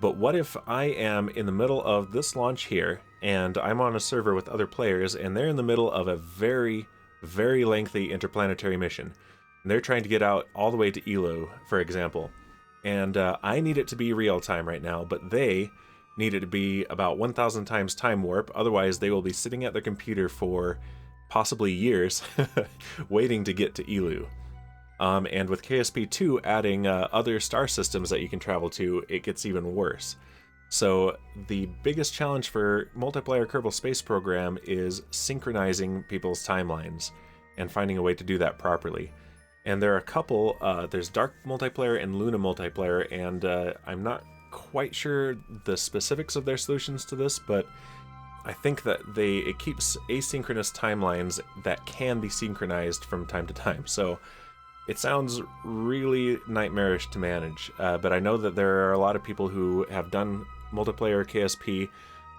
but what if I am in the middle of this launch here, and I'm on a server with other players, and they're in the middle of a very, very lengthy interplanetary mission, and they're trying to get out all the way to Elo, for example, and I need it to be real-time right now, but they need it to be about 1,000 times time warp, otherwise they will be sitting at their computer for possibly years waiting to get to Elu. And with KSP2 adding other star systems that you can travel to, it gets even worse. So the biggest challenge for multiplayer Kerbal Space Program is synchronizing people's timelines and finding a way to do that properly. And there are a couple, there's Dark Multiplayer and Luna Multiplayer, and I'm not quite sure the specifics of their solutions to this, but I think that it keeps asynchronous timelines that can be synchronized from time to time. So it sounds really nightmarish to manage, but I know that there are a lot of people who have done multiplayer KSP.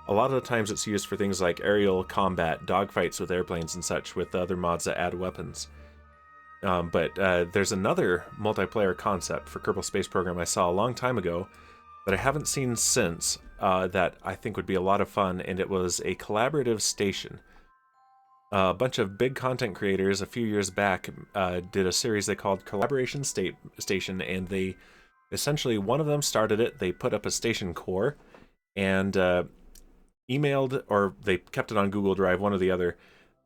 A lot of the times it's used for things like aerial combat, dogfights with airplanes and such, with other mods that add weapons. But there's another multiplayer concept for Kerbal Space Program I saw a long time ago that I haven't seen since, that I think would be a lot of fun, and it was a collaborative station. A bunch of big content creators a few years back did a series they called Collaboration Station, and they essentially, one of them started it. They put up a station core and emailed, or they kept it on Google Drive, one or the other,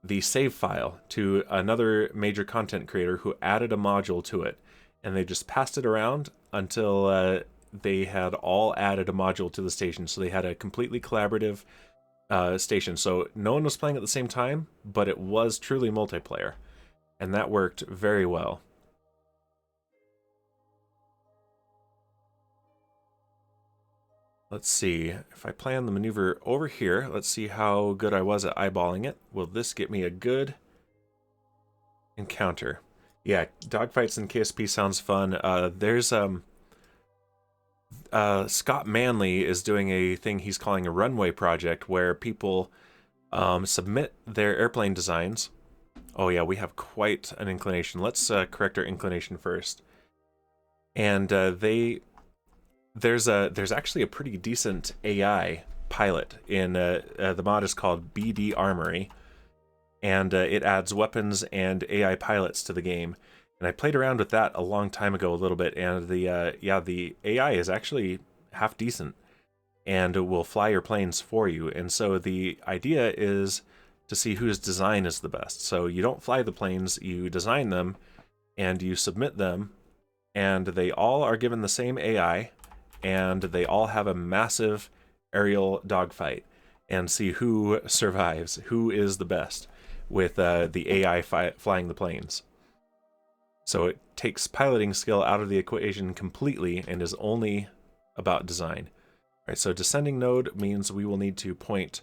the save file to another major content creator who added a module to it, and they just passed it around until they had all added a module to the station. So they had a completely collaborative station. So no one was playing at the same time, but it was truly multiplayer, and that worked very well. Let's see, if I plan the maneuver over here, let's see how good I was at eyeballing it. Will this get me a good encounter? Yeah, dogfights in KSP sounds fun. There's Scott Manley is doing a thing he's calling a runway project, where people submit their airplane designs. Oh yeah, we have quite an inclination. Let's correct our inclination first. And there's actually a pretty decent AI pilot in the mod is called BD Armory, and it adds weapons and AI pilots to the game. And I played around with that a long time ago, a little bit, and the AI is actually half decent and will fly your planes for you. And so the idea is to see whose design is the best. So you don't fly the planes, you design them and you submit them, and they all are given the same AI, and they all have a massive aerial dogfight, and see who survives, who is the best with the AI flying the planes. So it takes piloting skill out of the equation completely and is only about design. All right, so descending node means we will need to point,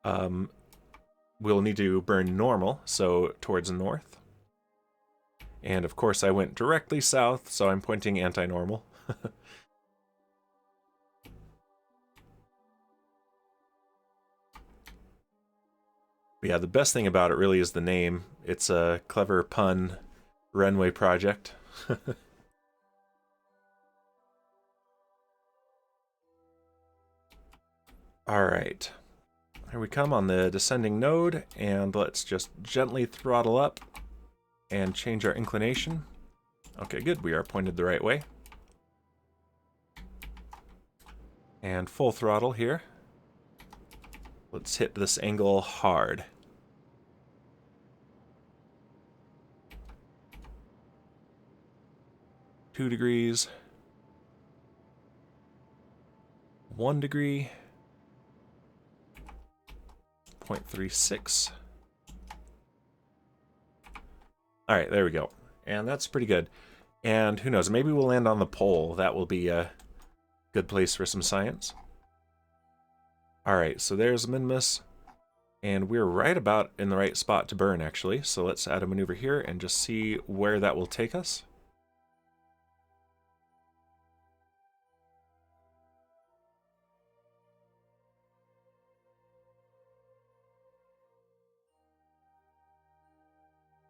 we'll need to burn normal, so towards north. And of course I went directly south, so I'm pointing anti-normal. But yeah, the best thing about it really is the name. It's a clever pun runway project. Alright, here we come on the descending node, and let's just gently throttle up and change our inclination. Okay, good, we are pointed the right way. And full throttle here. Let's hit this angle hard. Two degrees. 1 degree. 0.36. Alright, there we go. And that's pretty good. And who knows, maybe we'll land on the pole. That will be a good place for some science. Alright, so there's Minmus, and we're right about in the right spot to burn, actually. So let's add a maneuver here and just see where that will take us.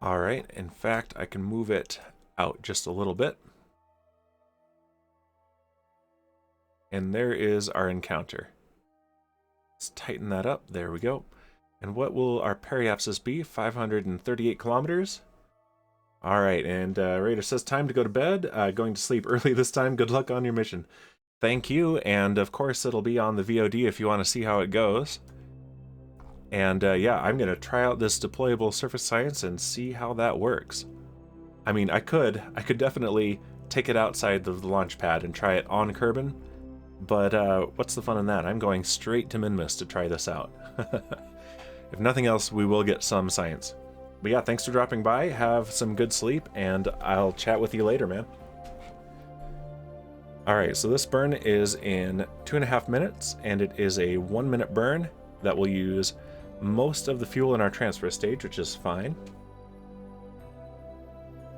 Alright, in fact, I can move it out just a little bit. And there is our encounter. Let's tighten that up. There we go. And what will our periapsis be? 538 kilometers? Alright, and Raider says, time to go to bed. Going to sleep early this time. Good luck on your mission. Thank you, and of course it'll be on the VOD if you want to see how it goes. And yeah, I'm going to try out this deployable surface science and see how that works. I mean, I could definitely take it outside of the launch pad and try it on Kerbin, but what's the fun in that? I'm going straight to Minmus to try this out. If nothing else, we will get some science. But yeah, thanks for dropping by, have some good sleep, and I'll chat with you later, man. Alright, so this burn is in 2.5 minutes, and it is a 1-minute burn that will use most of the fuel in our transfer stage, which is fine.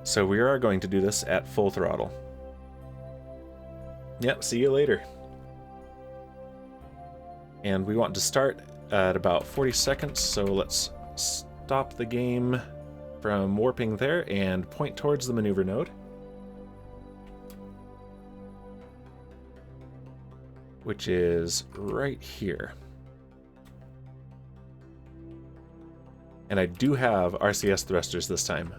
So we are going to do this at full throttle. Yep, see you later. And we want to start at about 40 seconds, so let's stop the game from warping there and point towards the maneuver node. which is right here. And I do have RCS thrusters this time.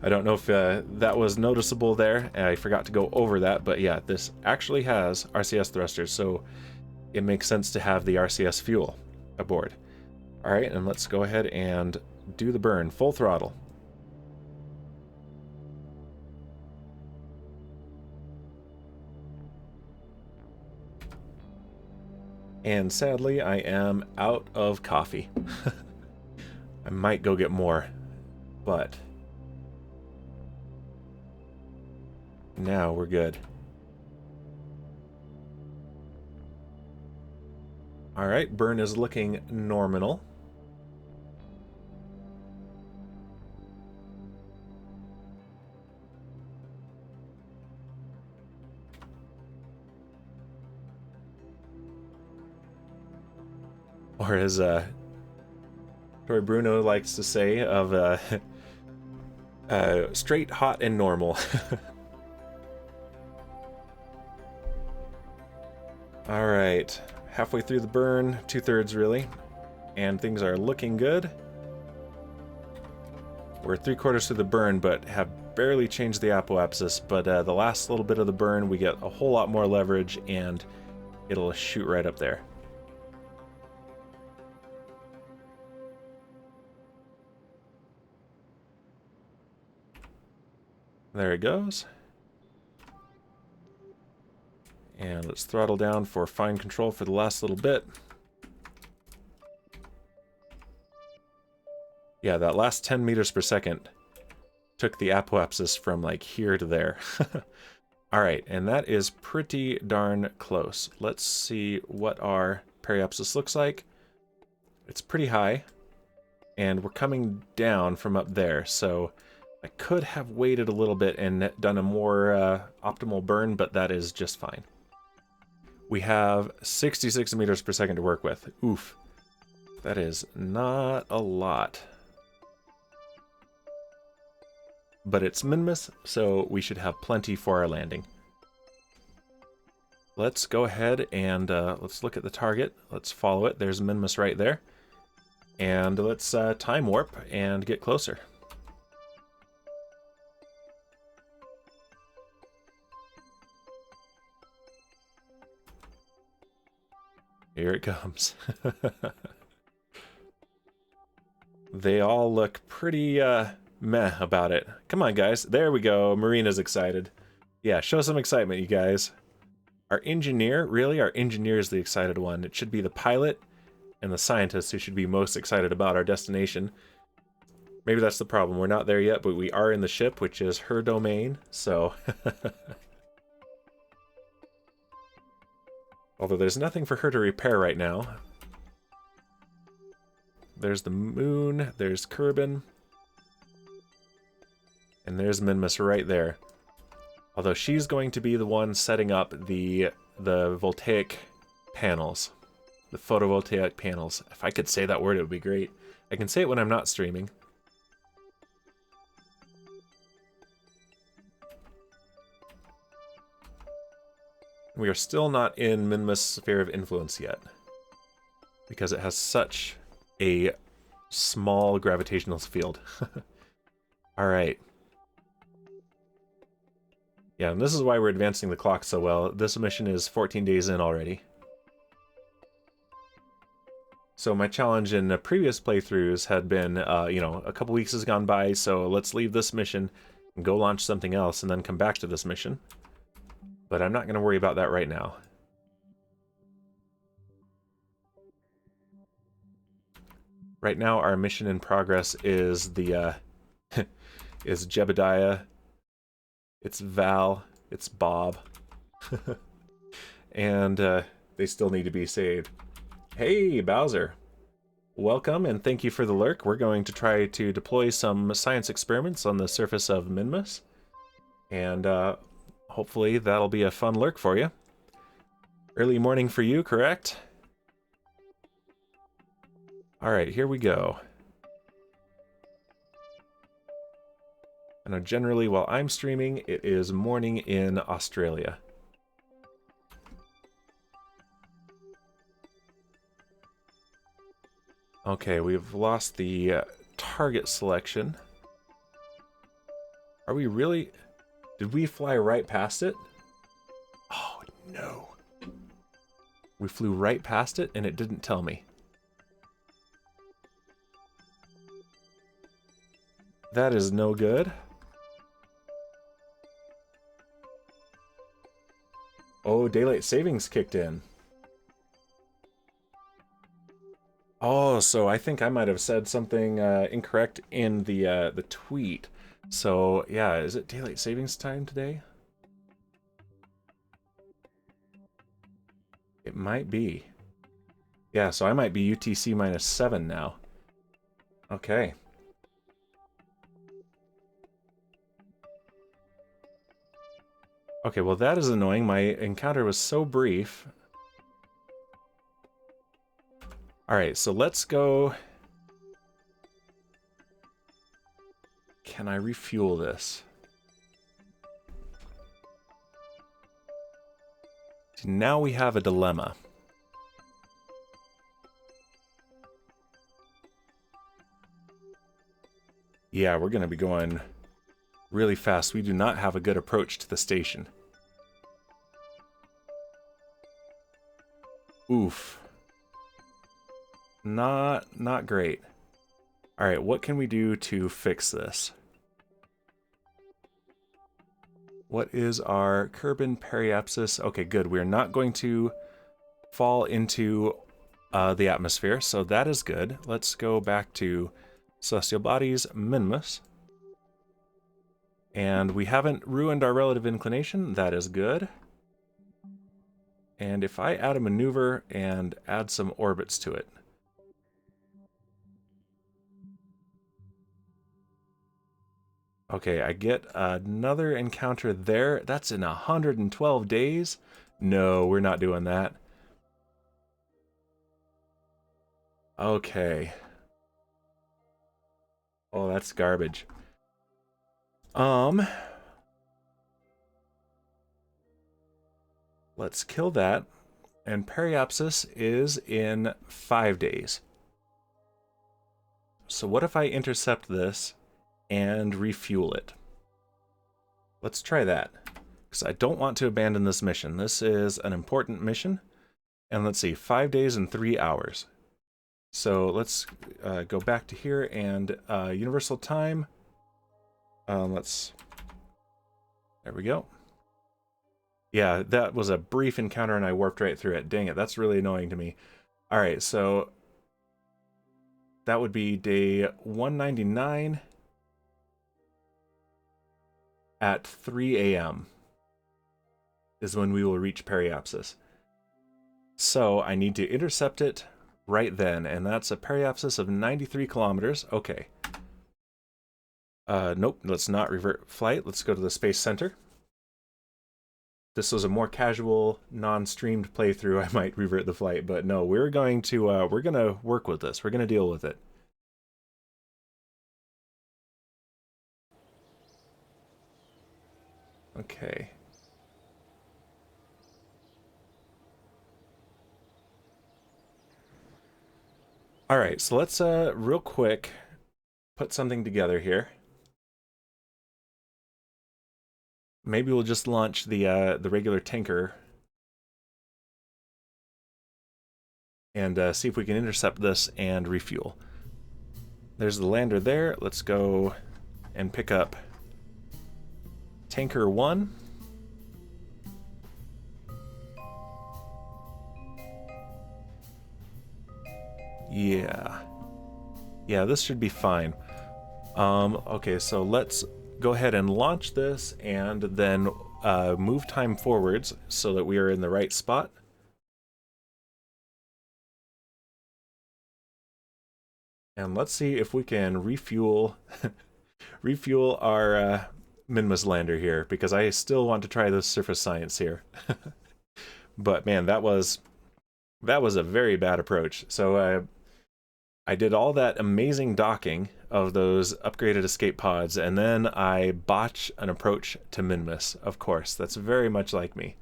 I don't know if that was noticeable there. I forgot to go over that, but yeah, this actually has RCS thrusters, so it makes sense to have the RCS fuel aboard. All right, and let's go ahead and do the burn, full throttle. And sadly, I am out of coffee. I might go get more, but now we're good. All right, burn is looking nominal. Or as Troy Bruno likes to say, of straight, hot, and normal. Alright, halfway through the burn, 2/3 really, and things are looking good. We're 3/4 through the burn, but have barely changed the apoapsis, but the last little bit of the burn, we get a whole lot more leverage, and it'll shoot right up there. There it goes. And let's throttle down for fine control for the last little bit. Yeah, that last 10 meters per second took the apoapsis from like here to there. Alright, and that is pretty darn close. Let's see what our periapsis looks like. It's pretty high, and we're coming down from up there, so I could have waited a little bit and done a more optimal burn, but that is just fine. We have 66 meters per second to work with. Oof. That is not a lot. But it's Minmus, so we should have plenty for our landing. Let's go ahead and let's look at the target. Let's follow it. There's Minmus right there. And let's time warp and get closer. Here it comes. They all look pretty meh about it. Come on, guys. There we go. Marina's excited. Yeah, show some excitement, you guys. Our engineer, really? Our engineer is the excited one. It should be the pilot and the scientist who should be most excited about our destination. Maybe that's the problem. We're not there yet, but we are in the ship, which is her domain, so... Although there's nothing for her to repair right now. There's the moon, there's Kerbin, and there's Minmus right there. Although she's going to be the one setting up the voltaic panels. The photovoltaic panels. If I could say that word, it would be great. I can say it when I'm not streaming. We are still not in Minmus' sphere of influence yet, because it has such a small gravitational field. Alright. Yeah, and this is why we're advancing the clock so well. This mission is 14 days in already. So my challenge in the previous playthroughs had been, you know, a couple weeks has gone by, so let's leave this mission and go launch something else and then come back to this mission. But I'm not going to worry about that right now. Right now, our mission in progress is the, is Jebediah, it's Val, it's Bob, and they still need to be saved. Hey, Bowser. Welcome, and thank you for the lurk. We're going to try to deploy some science experiments on the surface of Minmus, and hopefully that'll be a fun lurk for you. Early morning for you, correct? Alright, here we go. I know generally while I'm streaming, it is morning in Australia. Okay, we've lost the target selection. Are we really... Did we fly right past it? Oh, no. We flew right past it and it didn't tell me. That is no good. Oh, daylight savings kicked in. Oh, so I think I might have said something incorrect in the tweet. So, yeah, is it daylight savings time today? It might be. Yeah, so I might be UTC -7 now. Okay. Okay, well that is annoying. My encounter was so brief. Alright, so let's go... Can I refuel this? Now we have a dilemma. Yeah, we're going to be going really fast. We do not have a good approach to the station. Oof. Not great. Alright, what can we do to fix this? What is our Kerbal periapsis? Okay, good. We're not going to fall into the atmosphere, so that is good. Let's go back to Celestial Bodies, Minmus. And we haven't ruined our relative inclination. That is good. And if I add a maneuver and add some orbits to it. Okay, I get another encounter there. That's in 112 days? No, we're not doing that. Okay. Oh, that's garbage. Let's kill that. And periapsis is in 5 days. So what if I intercept this and refuel it? Let's try that, because I don't want to abandon this mission. This is an important mission. And let's see, 5 days and 3 hours. So let's go back to here and universal time. There we go. Yeah, that was a brief encounter and I warped right through it. Dang it, that's really annoying to me. All right, so that would be day 199 at 3 a.m. is when we will reach periapsis. So I need to intercept it right then, and that's a periapsis of 93 kilometers. Okay. Nope, let's not revert flight. Let's go to the Space Center. This was a more casual, non-streamed playthrough. I might revert the flight, but no, we're going to work with this. We're going to deal with it. Okay. All right, so let's real quick put something together here. Maybe we'll just launch the regular tanker and see if we can intercept this and refuel. There's the lander there. Let's go and pick up Tanker 1. Yeah. Yeah, this should be fine. Okay, so let's go ahead and launch this and then move time forwards so that we are in the right spot. And let's see if we can refuel refuel our Minmus lander here, because I still want to try this surface science here. But man, that was a very bad approach. So I did all that amazing docking of those upgraded escape pods, and then I botch an approach to Minmus. Of course, that's very much like me.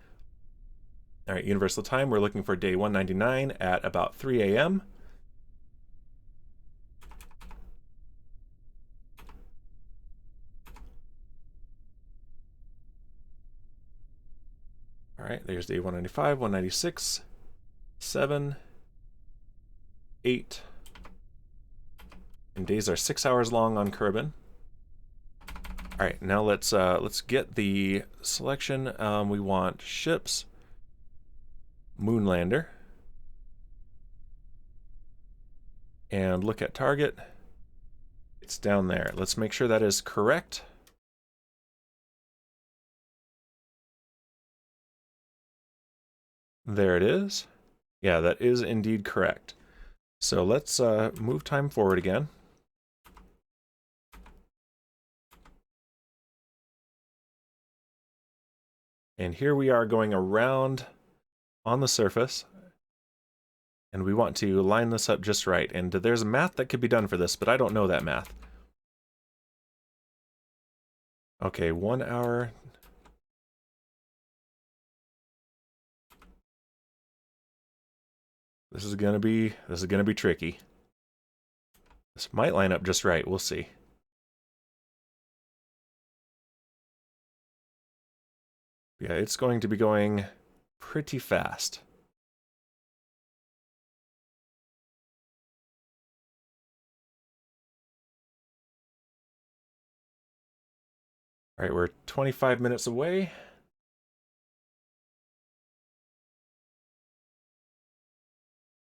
All right, universal time, we're looking for day 199 at about 3 a.m. right, there's day 195, 196, 7, 8. And days are 6 hours long on Kerbin. All right, now let's get the selection. We want ships, Moonlander, and look at target. It's down there. Let's make sure that is correct. There it is. Yeah, that is indeed correct. So let's move time forward again. And here we are going around on the surface. And we want to line this up just right. And there's math that could be done for this, but I don't know that math. Okay, 1 hour. This is gonna be tricky. This might line up just right. We'll see. Yeah, it's going to be going pretty fast. All right, we're 25 minutes away.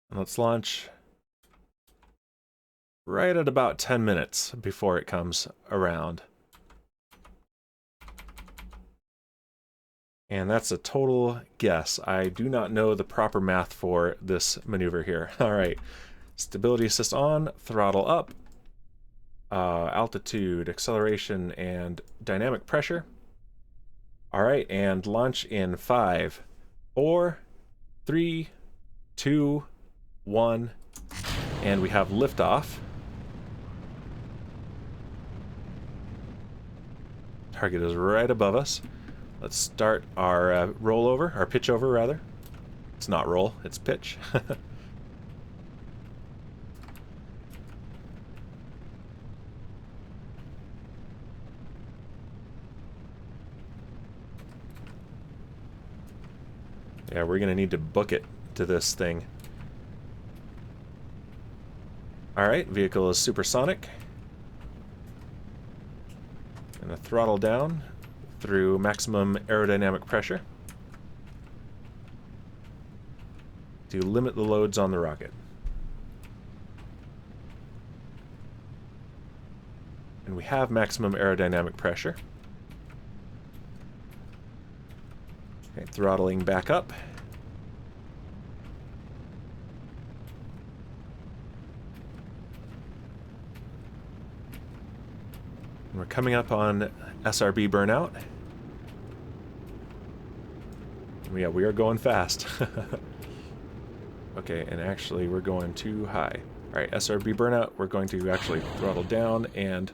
And let's launch right at about 10 minutes before it comes around. And that's a total guess. I do not know the proper math for this maneuver here. All right, stability assist on, throttle up, altitude, acceleration, and dynamic pressure. All right, and launch in 5, 4, 3, 2, 1, and we have liftoff. Target is right above us. Let's start our rollover, our pitch over rather. It's not roll, it's pitch. Yeah, we're gonna need to book it to this thing. Alright, vehicle is supersonic. Gonna throttle down through maximum aerodynamic pressure to limit the loads on the rocket. And we have maximum aerodynamic pressure. Okay, throttling back up. And we're coming up on SRB burnout. Yeah, we are going fast. Okay, and actually we're going too high. Alright, SRB burnout, we're going to actually throttle down and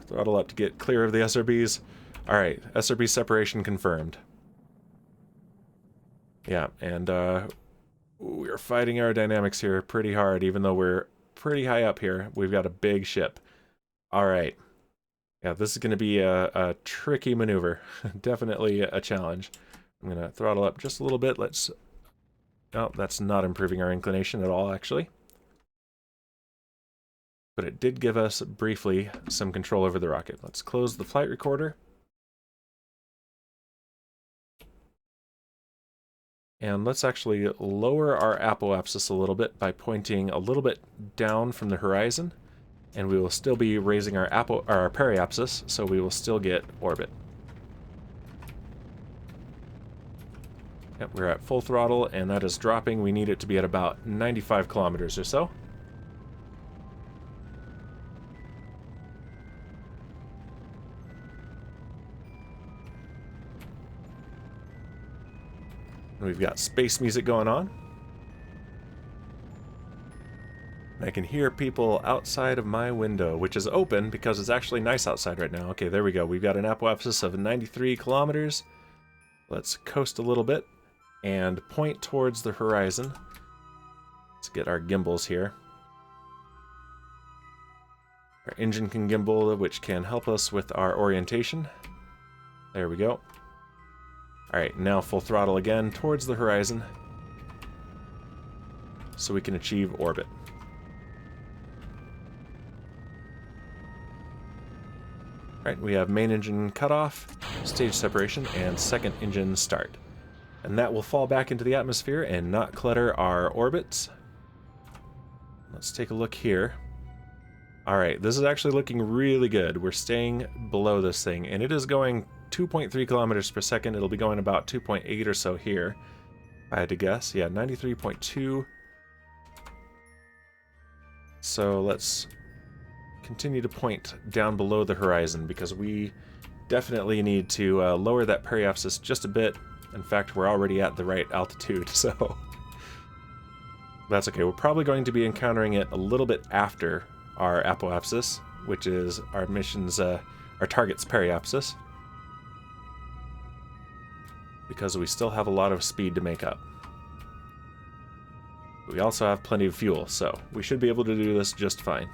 throttle up to get clear of the SRBs. Alright, SRB separation confirmed. Yeah, and we're fighting aerodynamics here pretty hard, even though we're pretty high up here. We've got a big ship. Alright. Yeah, this is going to be a tricky maneuver. Definitely a challenge. I'm going to throttle up just a little bit. Let's... Oh, that's not improving our inclination at all, actually. But it did give us, briefly, some control over the rocket. Let's close the flight recorder. And let's actually lower our apoapsis a little bit by pointing a little bit down from the horizon. And we will still be raising our periapsis, so we will still get orbit. Yep, we're at full throttle, and that is dropping. We need it to be at about 95 kilometers or so. And we've got space music going on. I can hear people outside of my window, which is open because it's actually nice outside right now. Okay, there we go. We've got an apoapsis of 93 kilometers. Let's coast a little bit and point towards the horizon. Let's get our gimbals here. Our engine can gimbal, which can help us with our orientation. There we go. Alright, now full throttle again towards the horizon so we can achieve orbit. Alright, we have main engine cutoff, stage separation, and second engine start. And that will fall back into the atmosphere and not clutter our orbits. Let's take a look here. Alright, this is actually looking really good. We're staying below this thing, and it is going 2.3 kilometers per second. It'll be going about 2.8 or so here, if I had to guess. Yeah, 93.2. So let's continue to point down below the horizon, because we definitely need to lower that periapsis just a bit. In fact, we're already at the right altitude, so that's okay. We're probably going to be encountering it a little bit after our apoapsis, which is our mission's, our target's periapsis, because we still have a lot of speed to make up. We also have plenty of fuel, so we should be able to do this just fine.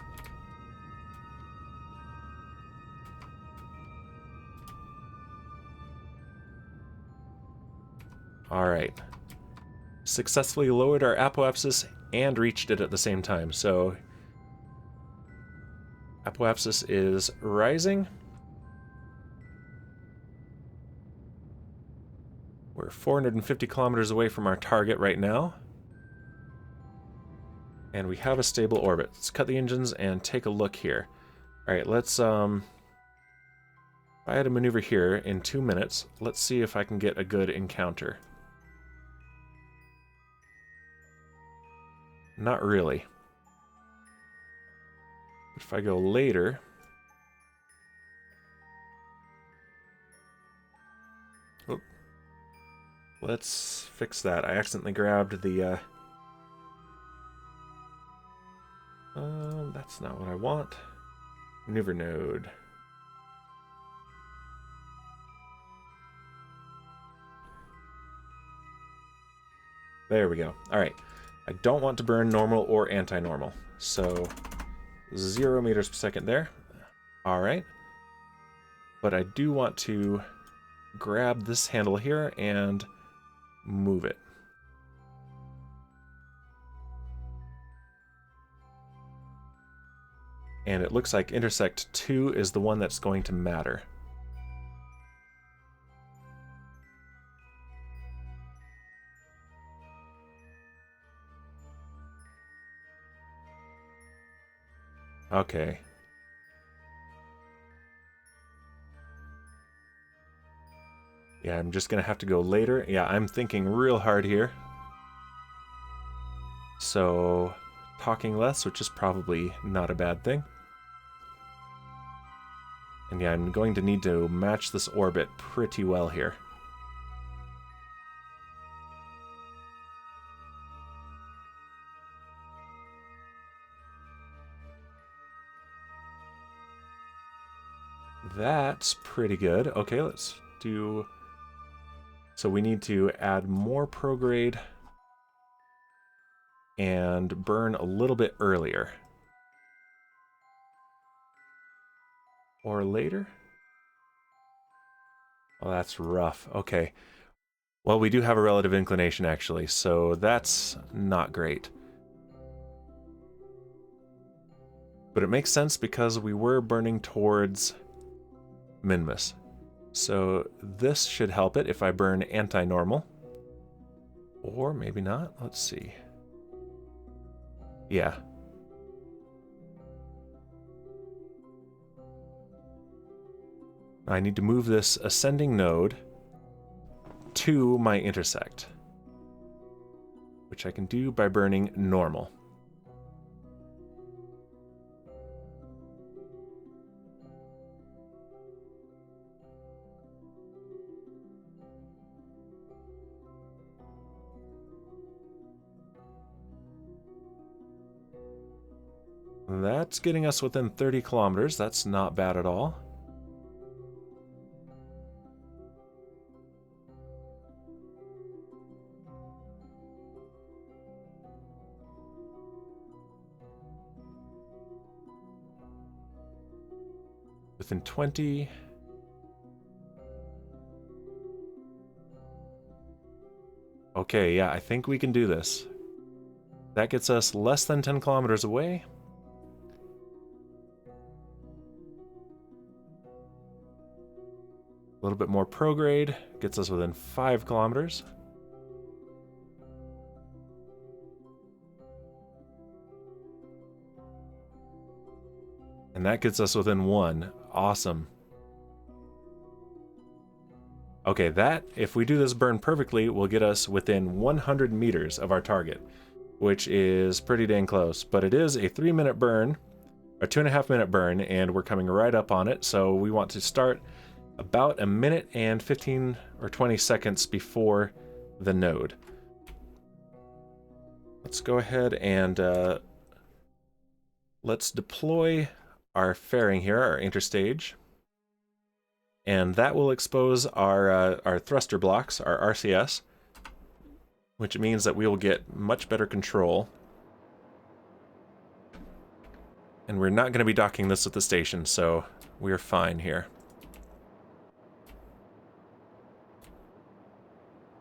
Alright. Successfully lowered our apoapsis and reached it at the same time, so apoapsis is rising. We're 450 kilometers away from our target right now. And we have a stable orbit. Let's cut the engines and take a look here. Alright, let's, if I had a maneuver here in 2 minutes, let's see if I can get a good encounter. Not really. But if I go later... Oop. Let's fix that. I accidentally grabbed the, that's not what I want. Maneuver node. There we go. Alright. I don't want to burn normal or anti-normal. So, 0 meters per second there. Alright. But I do want to grab this handle here and move it. And it looks like intersect 2 is the one that's going to matter. Okay. Yeah, I'm just gonna have to go later. Yeah, I'm thinking real hard here. So, talking less, which is probably not a bad thing. And yeah, I'm going to need to match this orbit pretty well here. That's pretty good. Okay, let's do... So we need to add more prograde and burn a little bit earlier. Or later? Oh, that's rough. Okay. Well, we do have a relative inclination, actually, so that's not great. But it makes sense because we were burning towards Minmus. So this should help it if I burn anti-normal. Or maybe not. Let's see. Yeah. I need to move this ascending node to my intersect, which I can do by burning normal. That's getting us within 30 kilometers. That's not bad at all. Within 20. Okay, yeah, I think we can do this. That gets us less than 10 kilometers away. A little bit more prograde gets us within 5 kilometers. And that gets us within 1. Awesome. Okay, that, if we do this burn perfectly, will get us within 100 meters of our target, which is pretty dang close. But it is a 3-minute burn, a 2.5-minute burn, and we're coming right up on it. So we want to start about a minute and 15 or 20 seconds before the node. Let's go ahead and let's deploy our fairing here, our interstage. And that will expose our thruster blocks, our RCS, which means that we will get much better control. And we're not going to be docking this at the station, so we're fine here.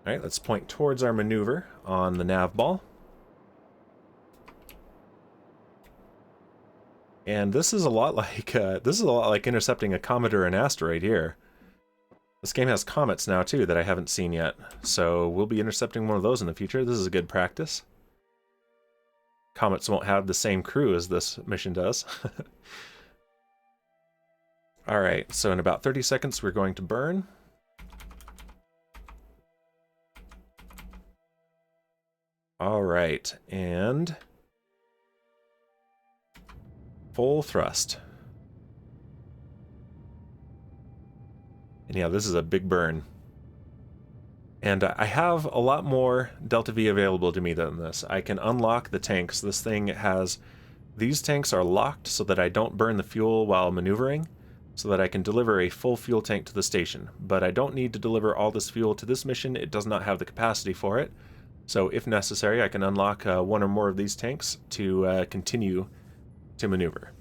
Alright, let's point towards our maneuver on the nav ball. And this is a lot like intercepting a comet or an asteroid here. This game has comets now too that I haven't seen yet, so we'll be intercepting one of those in the future. This is a good practice. Comets won't have the same crew as this mission does. Alright, so in about 30 seconds we're going to burn. Alright, and full thrust. And yeah, this is a big burn. And I have a lot more Delta V available to me than this. I can unlock the tanks. This thing has... These tanks are locked so that I don't burn the fuel while maneuvering, so that I can deliver a full fuel tank to the station. But I don't need to deliver all this fuel to this mission. It does not have the capacity for it. So if necessary, I can unlock one or more of these tanks to continue to maneuver.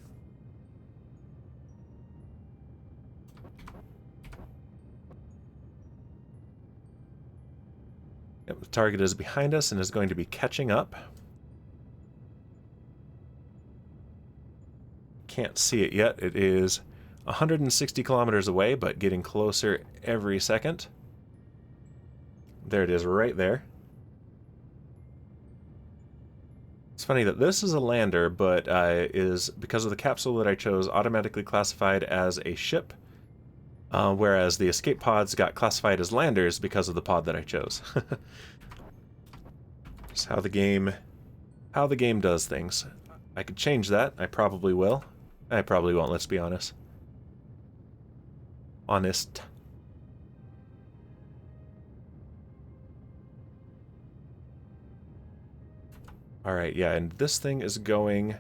Yep, the target is behind us and is going to be catching up. Can't see it yet. It is 160 kilometers away, but getting closer every second. There it is, right there. It's funny that this is a lander, but is, because of the capsule that I chose, automatically classified as a ship, whereas the escape pods got classified as landers because of the pod that I chose. Just how the game does things. I could change that. I probably will. I probably won't, let's be honest. Honest. Alright, yeah, and this thing is going...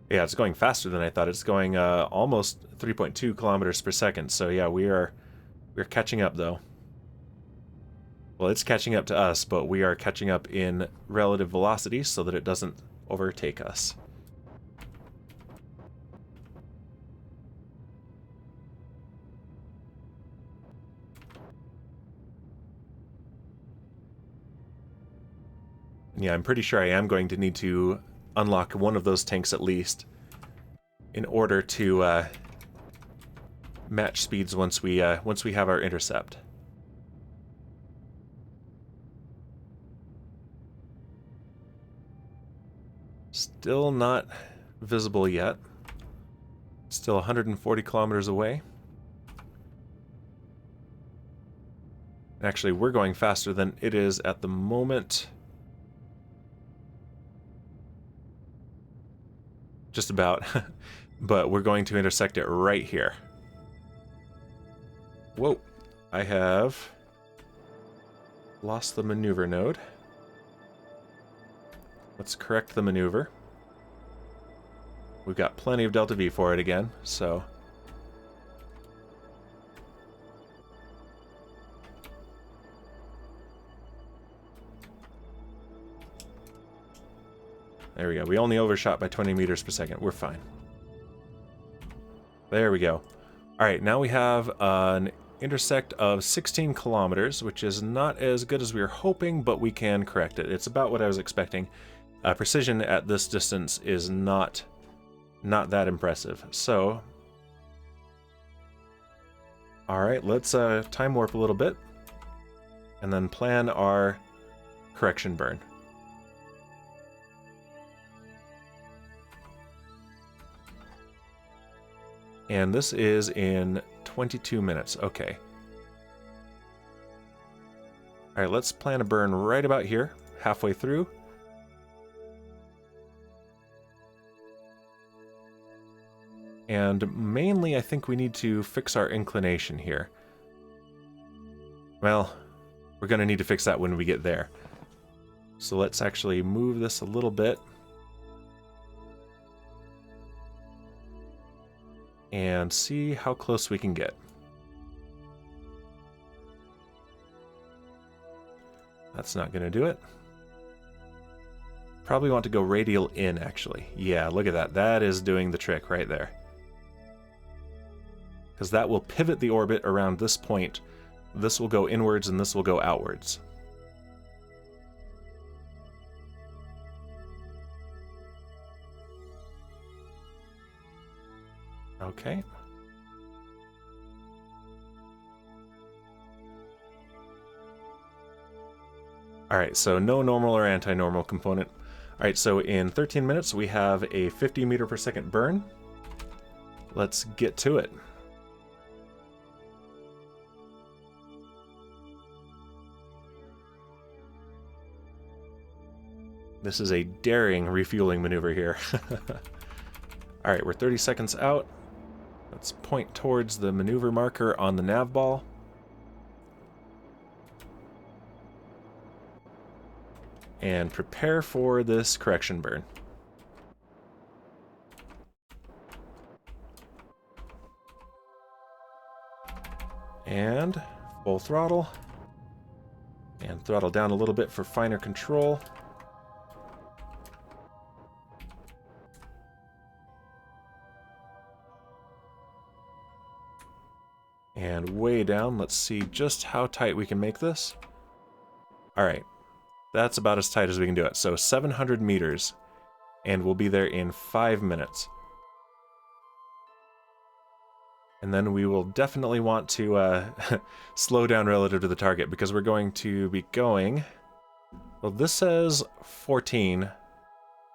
Yeah, it's going faster than I thought. It's going almost 3.2 kilometers per second. So yeah, we're catching up, though. Well, it's catching up to us, but we are catching up in relative velocity so that it doesn't overtake us. Yeah, I'm pretty sure I am going to need to unlock one of those tanks at least in order to match speeds once we have our intercept. Still not visible yet. Still 140 kilometers away. Actually, we're going faster than it is at the moment. Just about. But we're going to intersect it right here. Whoa. I have lost the maneuver node. Let's correct the maneuver. We've got plenty of Delta V for it again, so... There we go. We only overshot by 20 meters per second. We're fine. There we go. Alright, now we have an intersect of 16 kilometers, which is not as good as we were hoping, but we can correct it. It's about what I was expecting. Precision at this distance is not that impressive. So, alright, let's time warp a little bit, and then plan our correction burn. And this is in 22 minutes. Okay. Alright, let's plan a burn right about here, halfway through. And mainly, I think we need to fix our inclination here. Well, we're going to need to fix that when we get there. So let's actually move this a little bit. And see how close we can get. That's not going to do it. Probably want to go radial in, actually. Yeah, look at that. That is doing the trick right there. Because that will pivot the orbit around this point. This will go inwards and this will go outwards. Okay. Alright, so no normal or anti-normal component. Alright, so in 13 minutes we have a 50 meter per second burn. Let's get to it. This is a daring refueling maneuver here. Alright, we're 30 seconds out. Let's point towards the maneuver marker on the nav ball. And prepare for this correction burn. And full throttle. And throttle down a little bit for finer control. And way down, let's see just how tight we can make this. Alright, that's about as tight as we can do it. So 700 meters, and we'll be there in 5 minutes. And then we will definitely want to slow down relative to the target, because we're going to be going... Well, this says 14,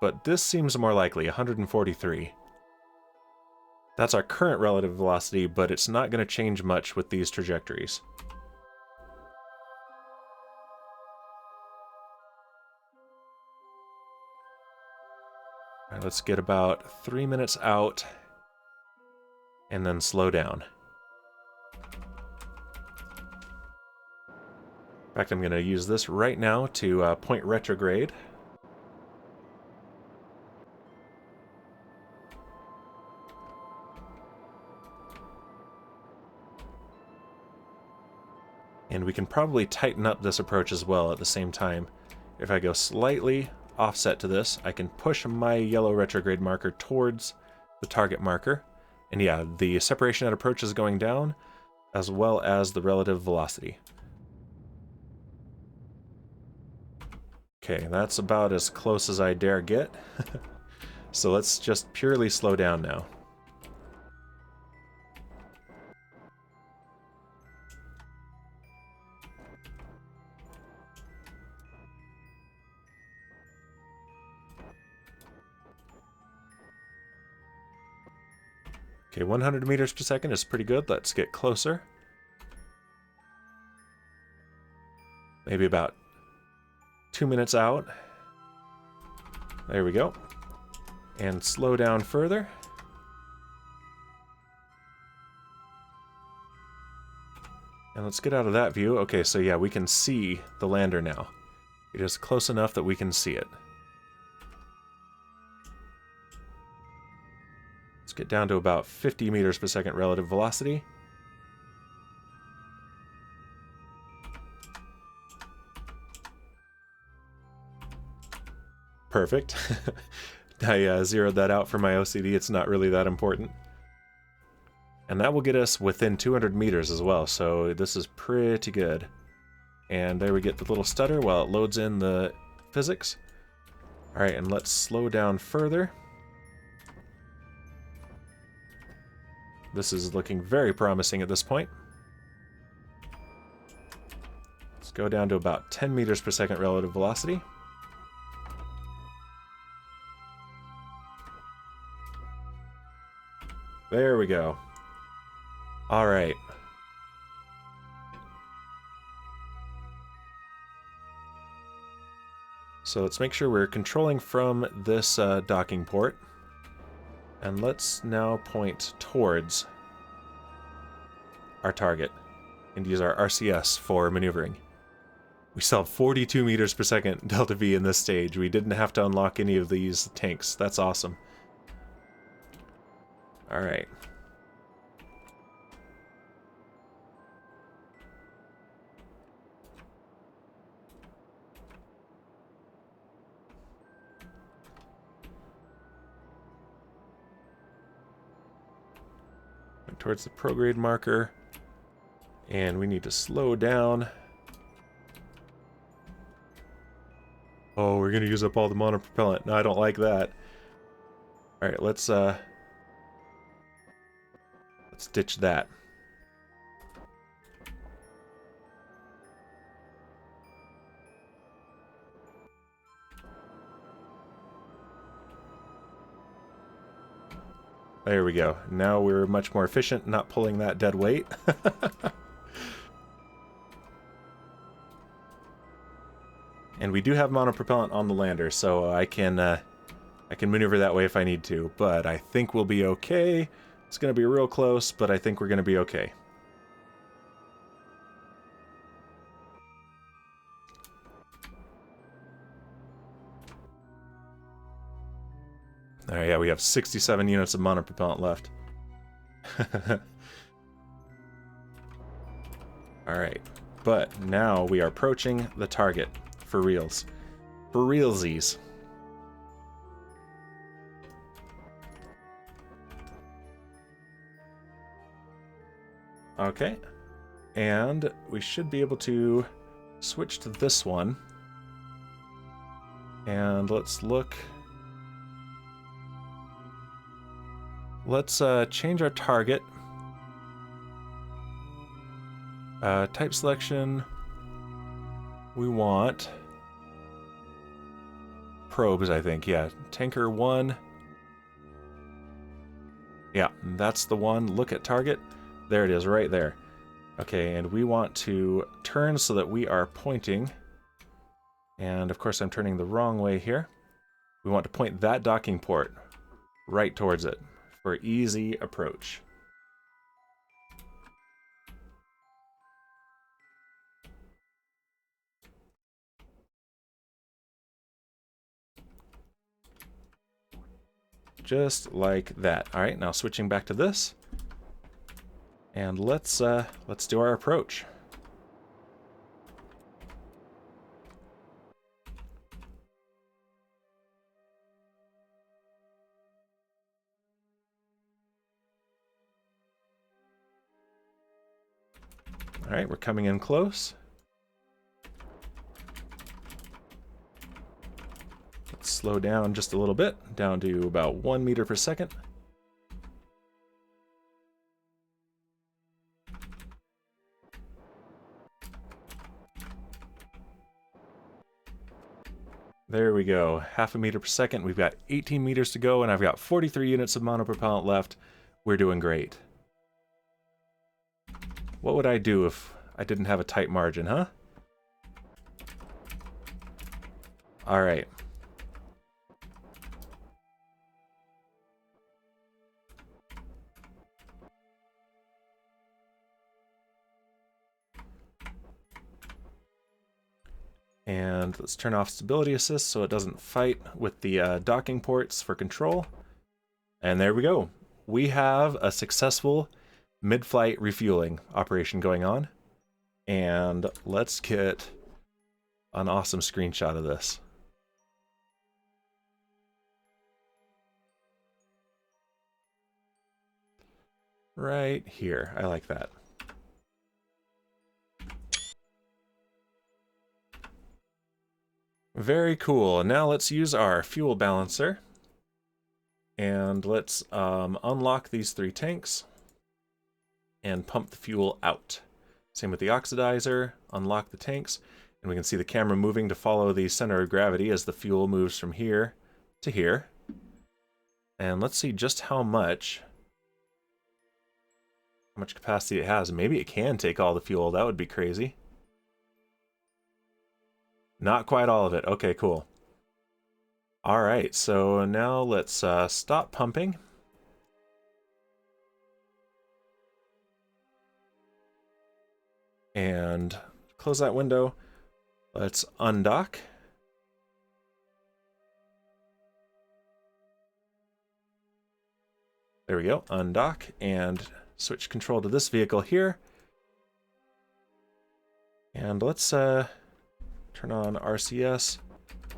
but this seems more likely, 143. That's our current relative velocity, but it's not going to change much with these trajectories. All right, let's get about 3 minutes out, and then slow down. In fact, I'm going to use this right now to point retrograde. And we can probably tighten up this approach as well at the same time. If I go slightly offset to this, I can push my yellow retrograde marker towards the target marker. And yeah, the separation at approach is going down, as well as the relative velocity. Okay, that's about as close as I dare get. So let's just purely slow down now. Okay, 100 meters per second is pretty good. Let's get closer. Maybe about 2 minutes out. There we go. And slow down further. And let's get out of that view. Okay, so yeah, we can see the lander now. It is close enough that we can see it. Let's get down to about 50 meters per second relative velocity. Perfect. I zeroed that out for my OCD. It's not really that important. And that will get us within 200 meters as well, so this is pretty good. And there we get the little stutter while it loads in the physics. Alright, and let's slow down further. This is looking very promising at this point. Let's go down to about 10 meters per second relative velocity. There we go. Alright. So let's make sure we're controlling from this docking port. And let's now point towards our target and use our RCS for maneuvering. We still have 42 meters per second delta V in this stage. We didn't have to unlock any of these tanks. That's awesome. Alright. Towards the prograde marker, and we need to slow down. Oh, we're gonna use up all the monopropellant. No, I don't like that. All right, let's ditch that. There we go. Now we're much more efficient, not pulling that dead weight. And we do have monopropellant on the lander, so I can maneuver that way if I need to. But I think we'll be okay. It's going to be real close, but I think we're going to be okay. Oh yeah, we have 67 units of monopropellant left. Alright, but now we are approaching the target for reals. For realsies. Okay, and we should be able to switch to this one. And let's look... Let's change our target. Type selection. We want probes, I think. Yeah, tanker 1. Yeah, that's the one. Look at target. There it is, right there. Okay, and we want to turn so that we are pointing. And of course, I'm turning the wrong way here. We want to point that docking port right towards it for easy approach. Just like that. All right, now switching back to this, and let's do our approach. All right, we're coming in close. Let's slow down just a little bit, down to about 1 meter per second. There we go, half a meter per second. We've got 18 meters to go, and I've got 43 units of monopropellant left. We're doing great. What would I do if I didn't have a tight margin, huh? All right. And let's turn off stability assist so it doesn't fight with the docking ports for control. And there we go. We have a successful mid-flight refueling operation going on. And let's get an awesome screenshot of this. right here. I like that. Very cool. Now let's use our fuel balancer. And let's unlock these 3 tanks and pump the fuel out. Same with the oxidizer, unlock the tanks, and we can see the camera moving to follow the center of gravity as the fuel moves from here to here. And let's see just how much capacity it has. Maybe it can take all the fuel. That would be crazy. Not quite all of it. Okay, cool. All right, so now let's stop pumping. And close that window. Let's undock. There we go, undock, and switch control to this vehicle here. And let's turn on RCS,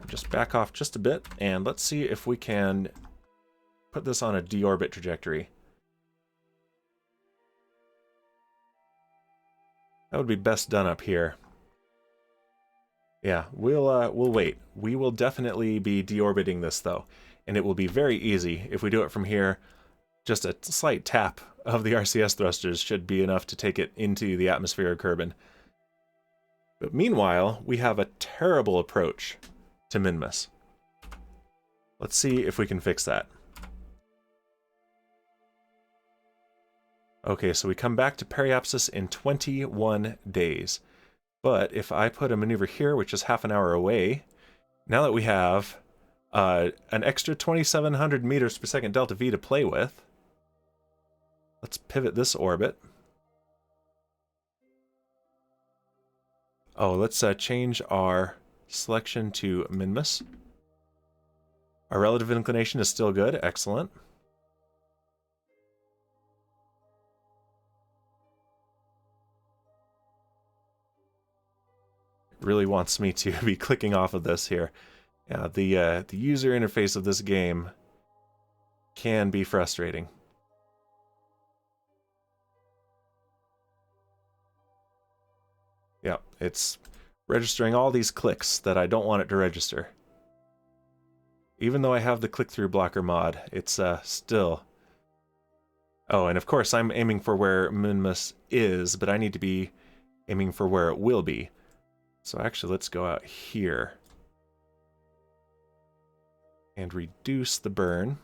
just back off just a bit, and let's see if we can put this on a deorbit trajectory. That would be best done up here. Yeah, we'll wait. We will definitely be deorbiting this though, and it will be very easy if we do it from here. Just a slight tap of the RCS thrusters should be enough to take it into the atmosphere of Kerbin. But meanwhile, we have a terrible approach to Minmus. Let's see if we can fix that. Okay, so we come back to periapsis in 21 days. But if I put a maneuver here, which is half an hour away, now that we have an extra 2,700 meters per second delta V to play with, let's pivot this orbit. Oh, let's change our selection to Minmus. Our relative inclination is still good. Excellent. It really wants me to be clicking off of this here. Yeah, the user interface of this game can be frustrating. Yeah, it's registering all these clicks that I don't want it to register. Even though I have the click-through blocker mod, it's still... Oh, and of course I'm aiming for where Minmus is, but I need to be aiming for where it will be. So actually, let's go out here and reduce the burn.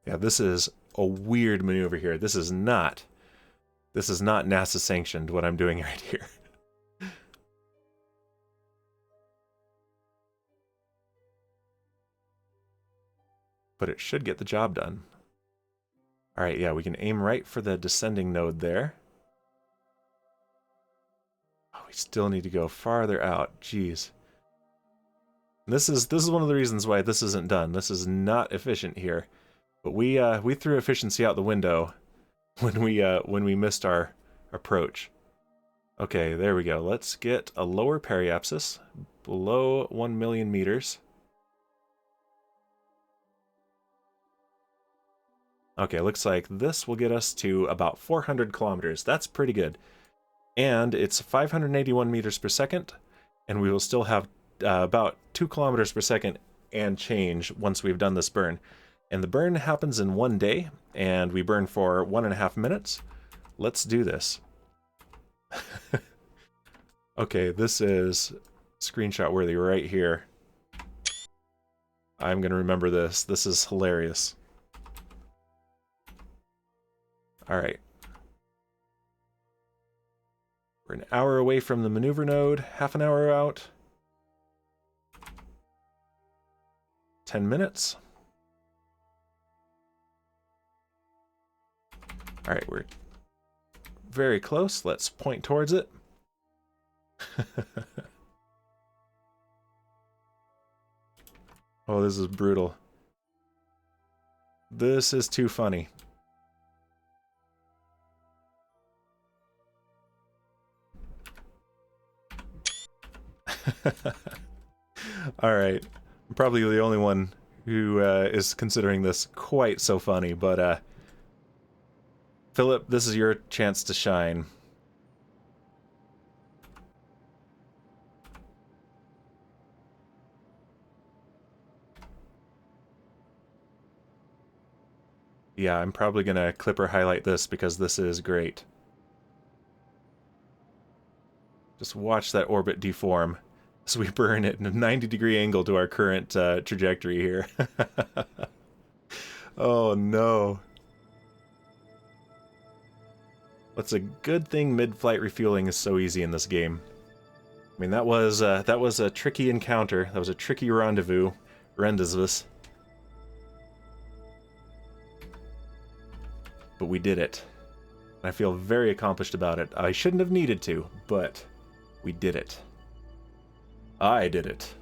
Yeah, this is a weird maneuver here. This is not NASA sanctioned, what I'm doing right here. But it should get the job done. All right, yeah, we can aim right for the descending node there. Oh, we still need to go farther out. Jeez. This is one of the reasons why this isn't done. This is not efficient here. But we threw efficiency out the window when we missed our approach. Okay, there we go. Let's get a lower periapsis, below 1 million meters. Okay, looks like this will get us to about 400 kilometers. That's pretty good. And it's 581 meters per second, and we will still have about 2 kilometers per second and change once we've done this burn. And the burn happens in 1 day, and we burn for 1.5 minutes. Let's do this. Okay, this is screenshot worthy right here. I'm gonna remember this. This is hilarious. Alright. We're an hour away from the maneuver node, half an hour out. 10 minutes. Alright, we're very close. Let's point towards it. Oh, this is brutal. This is too funny. All right, I'm probably the only one who is considering this quite so funny, but Philip, this is your chance to shine. Yeah, I'm probably gonna clip or highlight this because this is great. Just watch that orbit deform as we burn it in a 90-degree angle to our current trajectory here. Oh no. That's a good thing mid-flight refueling is so easy in this game. I mean, that was a tricky encounter. That was a tricky rendezvous. But we did it. I feel very accomplished about it. I shouldn't have needed to, but we did it. I did it.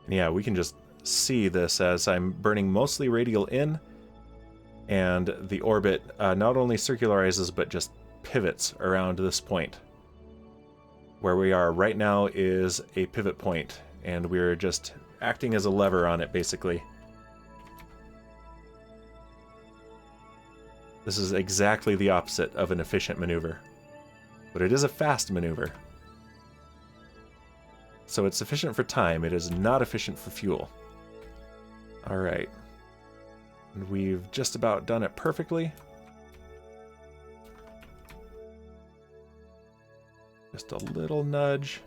And yeah, we can just see this as I'm burning mostly radial in, and the orbit not only circularizes, but just pivots around this point. Where we are right now is a pivot point, and we're just acting as a lever on it, basically. This is exactly the opposite of an efficient maneuver. But it is a fast maneuver. So it's efficient for time, it is not efficient for fuel. Alright. And we've just about done it perfectly. Just a little nudge.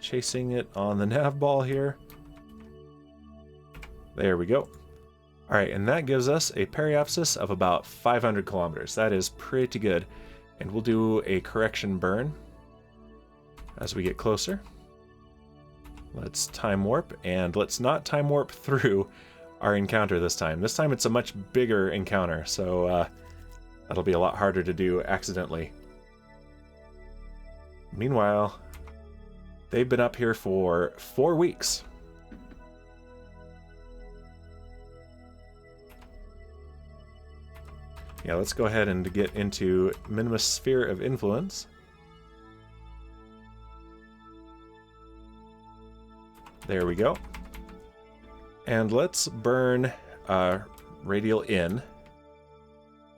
Chasing it on the nav ball here. There we go. Alright, and that gives us a periapsis of about 500 kilometers. That is pretty good. And we'll do a correction burn as we get closer. Let's time warp, and let's not time warp through our encounter this time. This time it's a much bigger encounter, so that'll be a lot harder to do accidentally. Meanwhile, they've been up here for 4 weeks. Yeah, let's go ahead and get into Minmus Sphere of Influence. There we go. And let's burn radial in.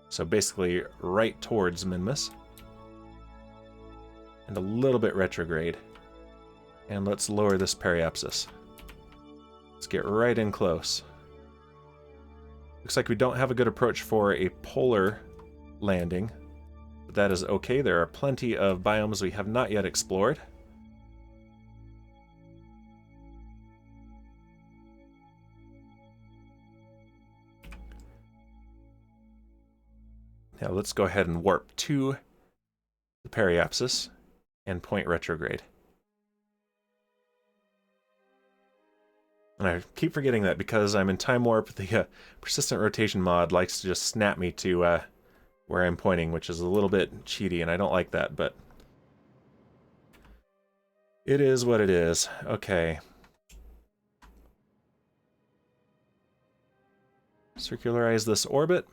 So basically right towards Minmus. And a little bit retrograde. And let's lower this periapsis. Let's get right in close. Looks like we don't have a good approach for a polar landing. But that is okay. There are plenty of biomes we have not yet explored. Now let's go ahead and warp to the periapsis and point retrograde. And I keep forgetting that because I'm in time warp, the persistent rotation mod likes to just snap me to where I'm pointing, which is a little bit cheaty, and I don't like that, but it is what it is. Okay. Circularize this orbit.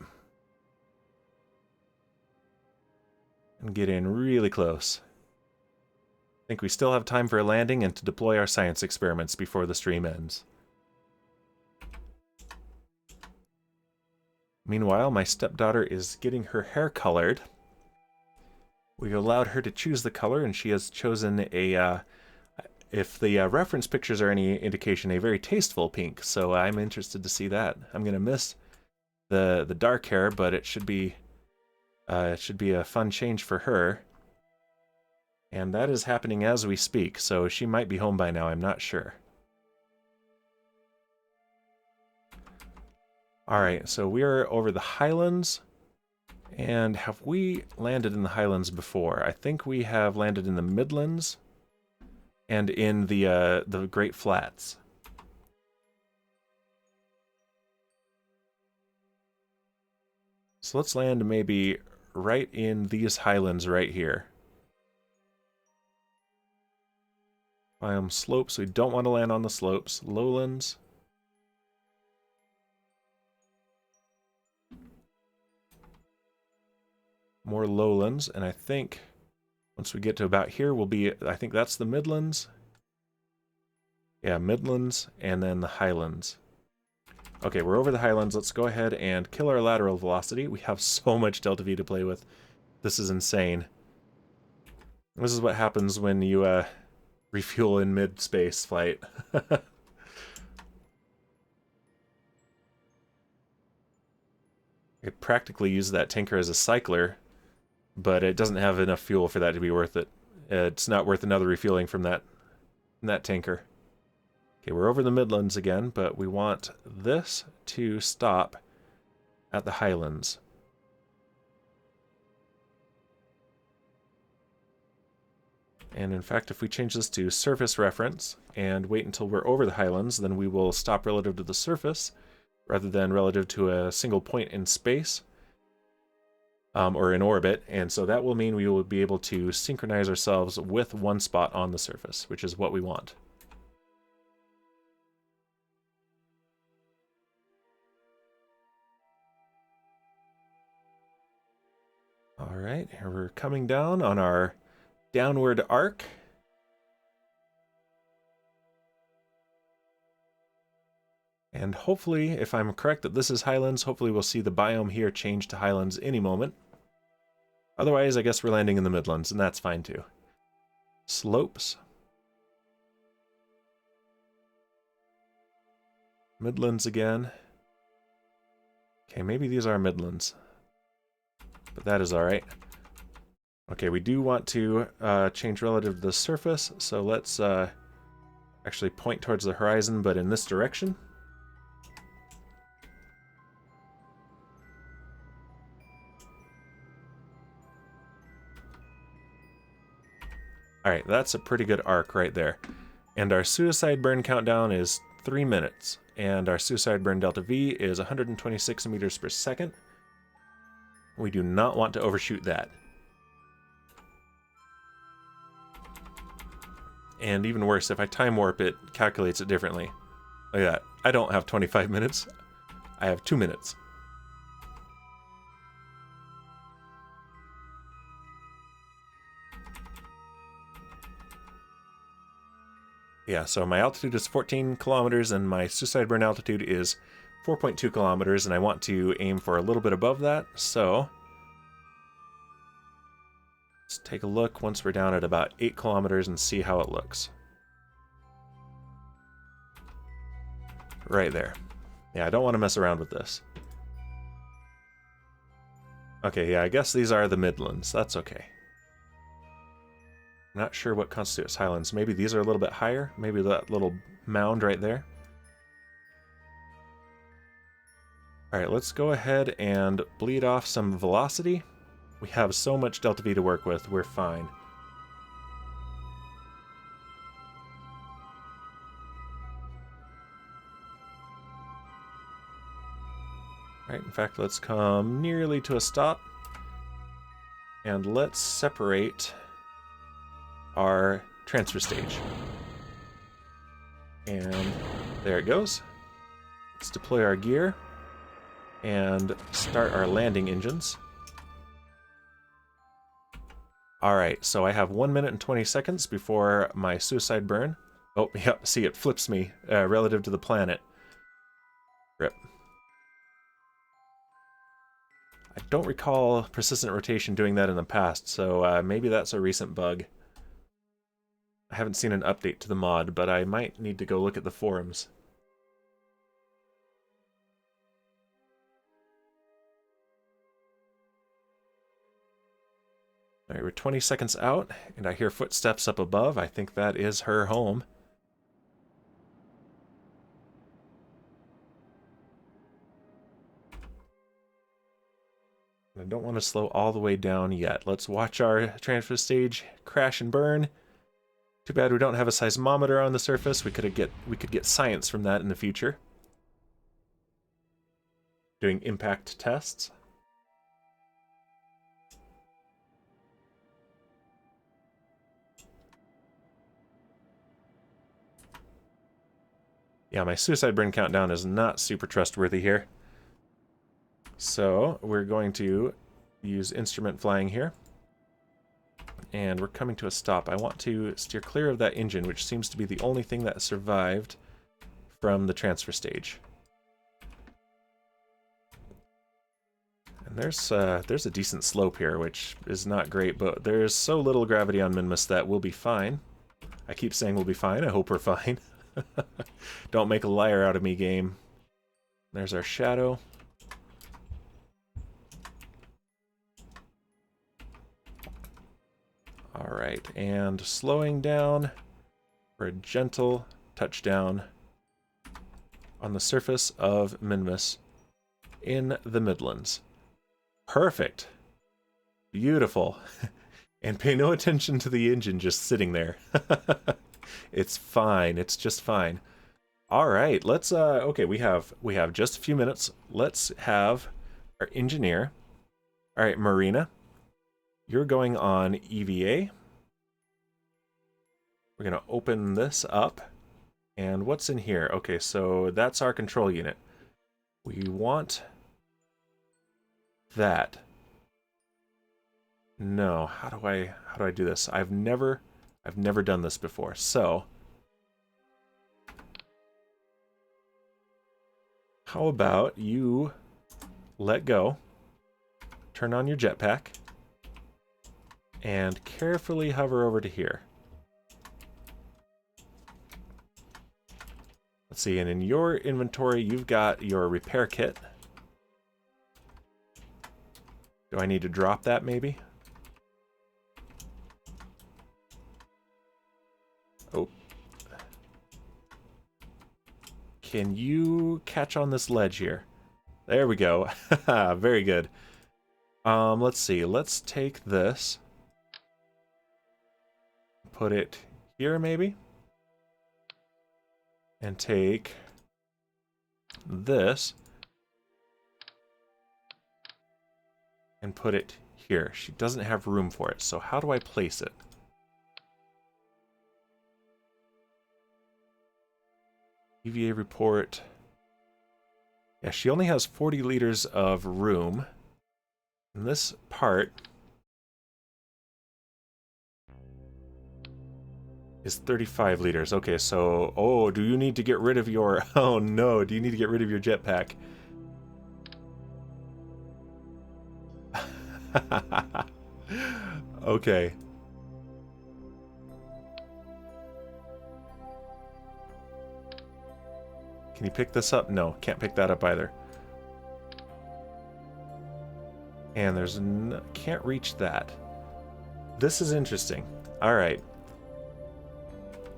And get in really close. I think we still have time for a landing and to deploy our science experiments before the stream ends. Meanwhile, my stepdaughter is getting her hair colored. We allowed her to choose the color, and she has chosen a, if the reference pictures are any indication, a very tasteful pink, so I'm interested to see that. I'm going to miss the dark hair, but it should be a fun change for her. And that is happening as we speak, so she might be home by now, I'm not sure. Alright, so we are over the Highlands. And have we landed in the Highlands before? I think we have landed in the Midlands and in the Great Flats. So let's land maybe right in these Highlands right here. Biome slopes, we don't want to land on the slopes. Lowlands. more lowlands, and I think once we get to about here, we'll be, I think that's the Midlands. Yeah, Midlands, and then the Highlands. Okay, we're over the Highlands. Let's go ahead and kill our lateral velocity. We have so much delta V to play with. This is insane. This is what happens when you refuel in mid-space flight. I practically use that tanker as a cycler, but it doesn't have enough fuel for that to be worth it. It's not worth another refueling from that tanker. Okay, we're over the Midlands again, but we want this to stop at the Highlands. And in fact, if we change this to surface reference and wait until we're over the Highlands, then we will stop relative to the surface rather than relative to a single point in space or in orbit. And so that will mean we will be able to synchronize ourselves with one spot on the surface, which is what we want. All right, here we're coming down on our downward arc. And hopefully, if I'm correct that this is Highlands, hopefully we'll see the biome here change to Highlands any moment. Otherwise, I guess we're landing in the Midlands, and that's fine too. Slopes. Midlands again. Okay, maybe these are Midlands. But that is alright. Okay, we do want to change relative to the surface, so let's actually point towards the horizon, but in this direction. Alright, that's a pretty good arc right there. And our suicide burn countdown is 3 minutes, and our suicide burn delta V is 126 meters per second. We do not want to overshoot that. And even worse, if I time warp, it calculates it differently. Like that. I don't have 25 minutes. I have 2 minutes. Yeah, so my altitude is 14 kilometers and my suicide burn altitude is 4.2 kilometers, and I want to aim for a little bit above that, so let's take a look once we're down at about 8 kilometers and see how it looks. Right there. Yeah, I don't want to mess around with this. Okay, yeah, I guess these are the Midlands. That's okay. I'm not sure what constitutes Highlands. Maybe these are a little bit higher. Maybe that little mound right there. Alright, let's go ahead and bleed off some velocity. We have so much delta V to work with, we're fine. Alright, in fact, let's come nearly to a stop. And let's separate our transfer stage. And there it goes. Let's deploy our gear and start our landing engines. Alright, so I have 1 minute and 20 seconds before my suicide burn. Oh, yep, see, it flips me relative to the planet. Rip. I don't recall persistent rotation doing that in the past, so maybe that's a recent bug. I haven't seen an update to the mod, but I might need to go look at the forums. Alright, we're 20 seconds out, and I hear footsteps up above. I think that is her home. I don't want to slow all the way down yet. Let's watch our transfer stage crash and burn. Too bad we don't have a seismometer on the surface. We could get science from that in the future. Doing impact tests. Yeah, my suicide burn countdown is not super trustworthy here. So we're going to use instrument flying here. And we're coming to a stop. I want to steer clear of that engine, which seems to be the only thing that survived from the transfer stage. And there's a decent slope here, which is not great, but there's so little gravity on Minmus that we'll be fine. I keep saying we'll be fine. I hope we're fine. Don't make a liar out of me, game. There's our shadow. Alright, and slowing down for a gentle touchdown on the surface of Minmus in the Midlands. Perfect. Beautiful. And pay no attention to the engine just sitting there. It's fine. It's just fine. Alright, let's okay, we have just a few minutes. Let's have our engineer. Alright, Marina. You're going on EVA. We're going to open this up. And what's in here? Okay, so that's our control unit. We want that. No, how do I do this? I've never done this before. So how about you let go, turn on your jetpack, and carefully hover over to here. Let's see, and in your inventory, you've got your repair kit. Do I need to drop that, maybe? Oh. Can you catch on this ledge here? There we go. Very good. Let's see. Let's take this. Put it here, maybe? And take this and put it here. She doesn't have room for it, so how do I place it? EVA report. Yeah, she only has 40 liters of room. And this part is 35 liters. Okay, so... Oh, do you need to get rid of your... Oh no, do you need to get rid of your jetpack? Okay. Can you pick this up? No, can't pick that up either. And there's can't reach that. This is interesting. All right.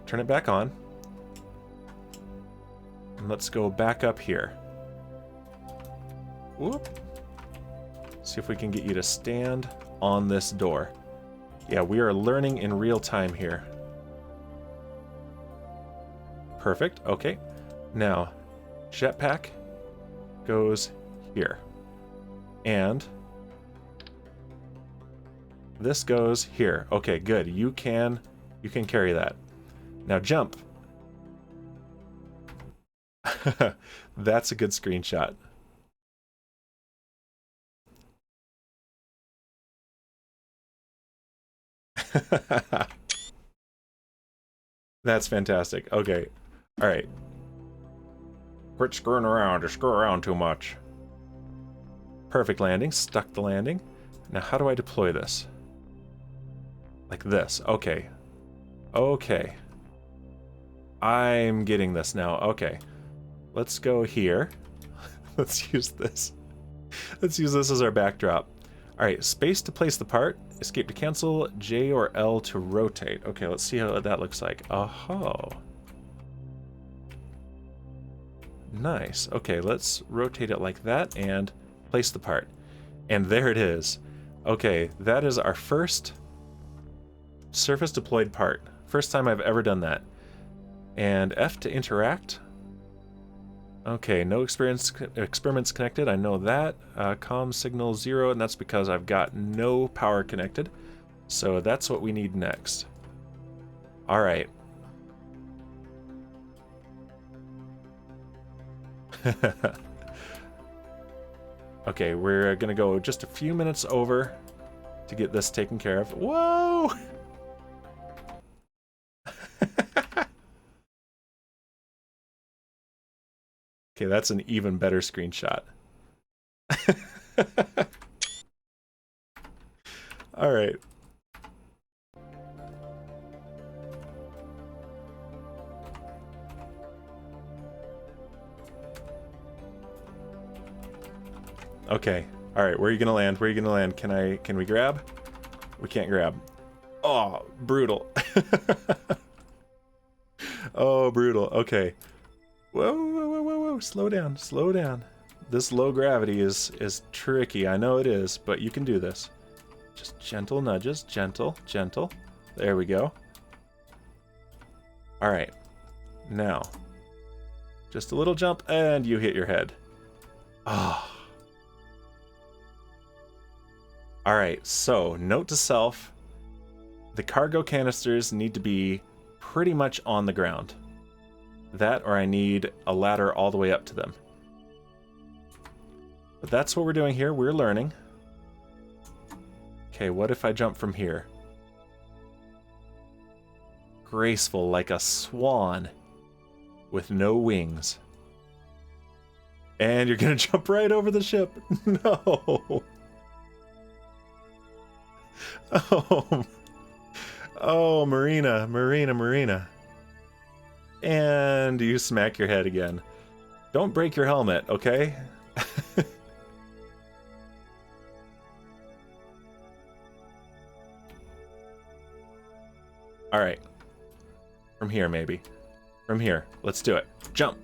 Turn it back on. And let's go back up here. Whoop. See if we can get you to stand on this door. Yeah, we are learning in real time here. Perfect. Okay. Now, jetpack goes here. And this goes here. Okay, good. You can carry that. Now jump. That's a good screenshot. That's fantastic. Okay. All right. Quit screwing around or screw around too much. Perfect landing. Stuck the landing. Now how do I deploy this? Like this. Okay. Okay. I'm getting this now. Okay. Let's go here. Let's use this. Let's use this as our backdrop. Alright, space to place the part. Escape to cancel. J or L to rotate. Okay, let's see how that looks like. Oh. Nice. Okay, let's rotate it like that and place the part. And there it is. Okay, that is our first surface deployed part. First time I've ever done that. And F to interact. Okay, no experiments connected. I know that. Comm signal 0, and that's because I've got no power connected. So that's what we need next. All right. Okay, we're gonna go just a few minutes over to get this taken care of. Whoa! Okay, that's an even better screenshot. All right. Okay. All right, where are you gonna land? Where are you gonna land? Can we grab? We can't grab. Oh, brutal. Oh, brutal. Okay. Whoa, whoa, whoa, whoa, whoa. Slow down, slow down. This low gravity is tricky. I know it is, but you can do this. Just gentle nudges, gentle, gentle. There we go. All right. Now, just a little jump and you hit your head. Ah. Oh. All right, so note to self, the cargo canisters need to be pretty much on the ground. That or I need a ladder all the way up to them. But that's what we're doing here, we're learning. Okay, what if I jump from here? Graceful like a swan with no wings. And you're gonna jump right over the ship. No. Oh, oh, Marina, Marina, Marina. And you smack your head again. Don't break your helmet, okay? All right. From here, maybe. From here. Let's do it. Jump.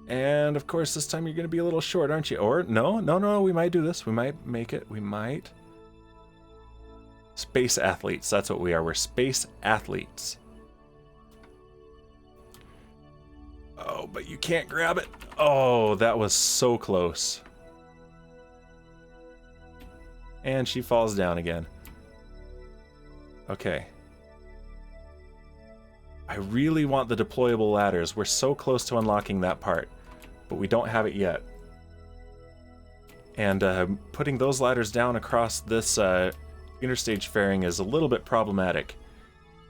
And of course, this time you're going to be a little short, aren't you? Or no, no, no, we might do this. We might make it. We might. Space athletes. That's what we are. We're space athletes. Oh, but you can't grab it. Oh, that was so close. And she falls down again. Okay. I really want the deployable ladders. We're so close to unlocking that part, but we don't have it yet. And putting those ladders down across this interstage fairing is a little bit problematic.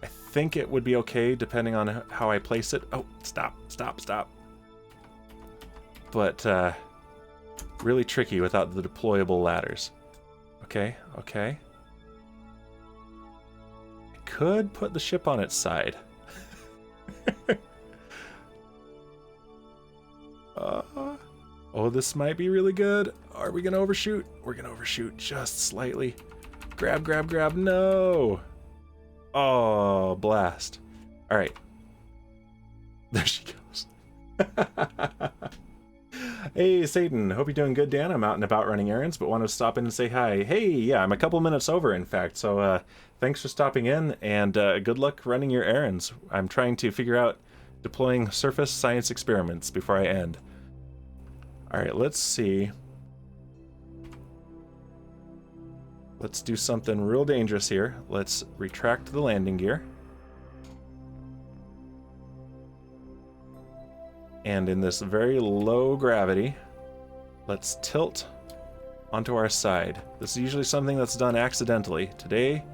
I think it would be okay depending on how I place it. Oh, stop, stop, stop. But really tricky without the deployable ladders. Okay, okay. I could put the ship on its side. Oh, this might be really good. Are we gonna overshoot? We're gonna overshoot just slightly. Grab, grab, grab. No. Oh, blast. All right. There she goes. Hey, Satan. Hope you're doing good, Dan. I'm out and about running errands, but want to stop in and say hi. Hey, yeah, I'm a couple minutes over, in fact. So thanks for stopping in, and good luck running your errands. I'm trying to figure out deploying surface science experiments before I end. All right, let's see. Let's do something real dangerous here. Let's retract the landing gear. And in this very low gravity, let's tilt onto our side. This is usually something that's done accidentally. Today,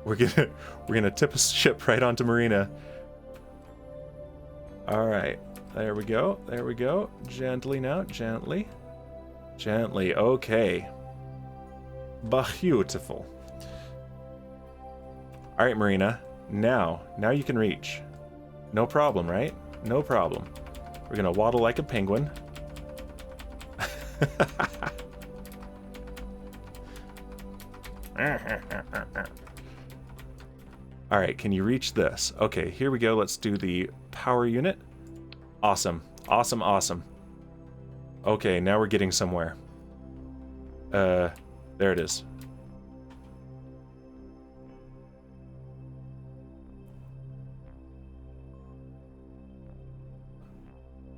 we're gonna tip a ship right onto Marina. All right, there we go, there we go. Gently now, gently, gently. Okay. Beautiful. All right, Marina. Now you can reach. No problem, right? No problem. We're gonna waddle like a penguin. All right, can you reach this? Okay, here we go. Let's do the power unit. Awesome, awesome, awesome. Okay, now we're getting somewhere. There it is.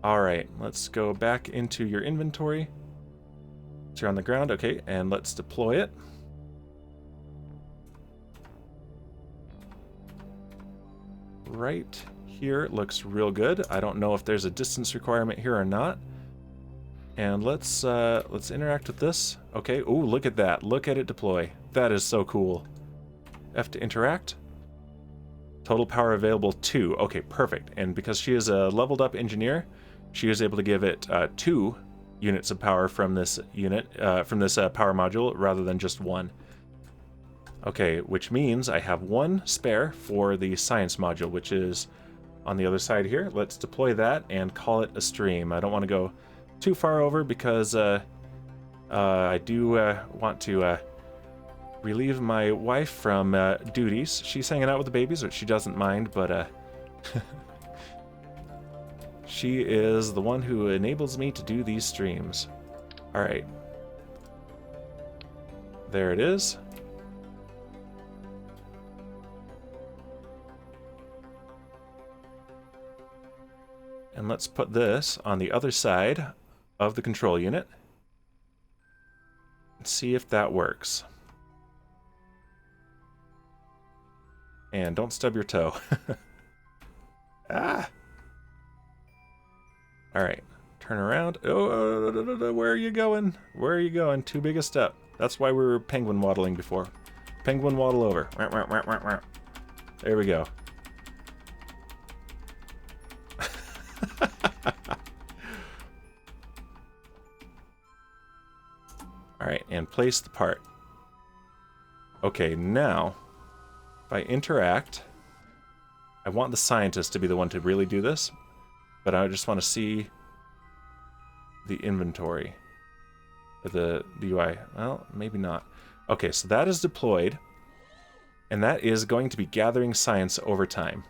All right, let's go back into your inventory. So you're on the ground, okay, and let's deploy it. Right here looks real good. I don't know if there's a distance requirement here or not. And let's interact with this. Okay, ooh, look at that. Look at it deploy. That is so cool. F to interact. Total power available 2. Okay, perfect. And because she is a leveled up engineer, she is able to give it 2 units of power from this unit, power module, rather than just 1. Okay, which means I have 1 spare for the science module, which is on the other side here. Let's deploy that and call it a stream. I don't want to go too far over because I do want to relieve my wife from duties. She's hanging out with the babies, which she doesn't mind, but she is the one who enables me to do these streams. Alright. There it is. And let's put this on the other side of the control unit. Let's see if that works. And don't stub your toe. Ah! Alright, turn around. Oh, where are you going? Where are you going? Too big a step. That's why we were penguin waddling before. Penguin waddle over. There we go. Alright, and place the part. Okay, now, if I interact, I want the scientist to be the one to really do this, but I just want to see the inventory. The UI. Well, maybe not. Okay, so that is deployed, and that is going to be gathering science over time.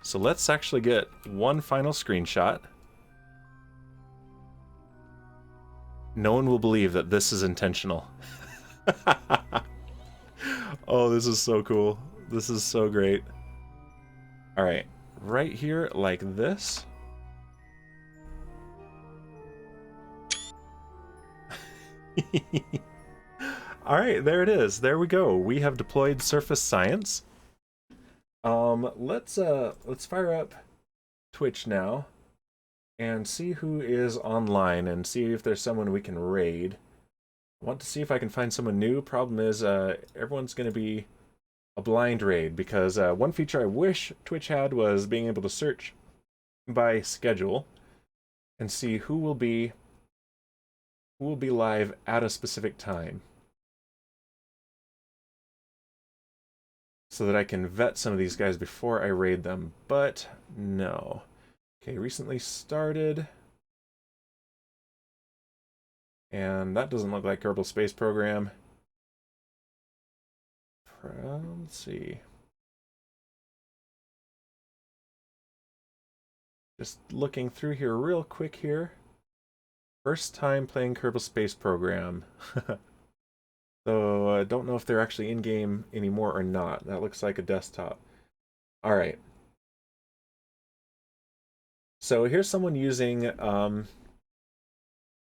So let's actually get one final screenshot. No one will believe that this is intentional. Oh, this is so cool. This is so great. Alright, right here, like this. Alright, there it is. There we go. We have deployed surface science. Let's fire up Twitch now and see who is online and see if there's someone we can raid. I want to see if I can find someone new. Problem is, everyone's going to be a blind raid because one feature I wish Twitch had was being able to search by schedule and see who will be live at a specific time, so that I can vet some of these guys before I raid them, but no. Okay, recently started. And that doesn't look like Kerbal Space Program. Let's see. Just looking through here real quick here. First time playing Kerbal Space Program. So I don't know if they're actually in-game anymore or not. That looks like a desktop. Alright. So here's someone using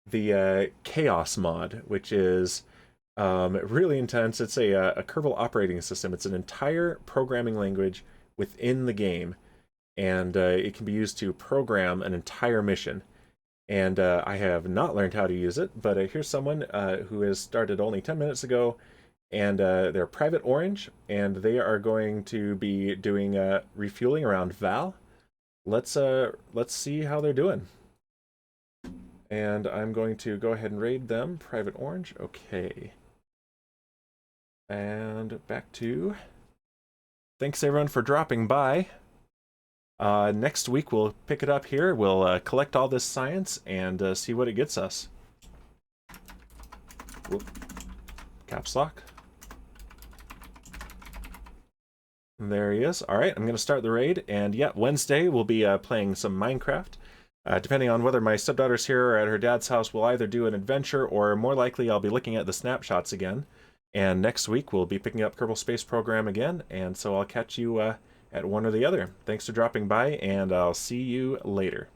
the Chaos mod, which is really intense. It's a Kerbal operating system. It's an entire programming language within the game, and it can be used to program an entire mission. And I have not learned how to use it, but here's someone who has started only 10 minutes ago, and they're Private Orange, and they are going to be doing refueling around Val. Let's see how they're doing. And I'm going to go ahead and raid them. Private Orange, okay. And back to... Thanks everyone for dropping by. Next week we'll pick it up here. We'll collect all this science and see what it gets us. Whoop. Caps lock. There he is. Alright, I'm going to start the raid. And yeah, Wednesday we'll be playing some Minecraft. Depending on whether my stepdaughter's here or at her dad's house, we'll either do an adventure or more likely I'll be looking at the snapshots again. And next week we'll be picking up Kerbal Space Program again. And so I'll catch you at one or the other. Thanks for dropping by, and I'll see you later.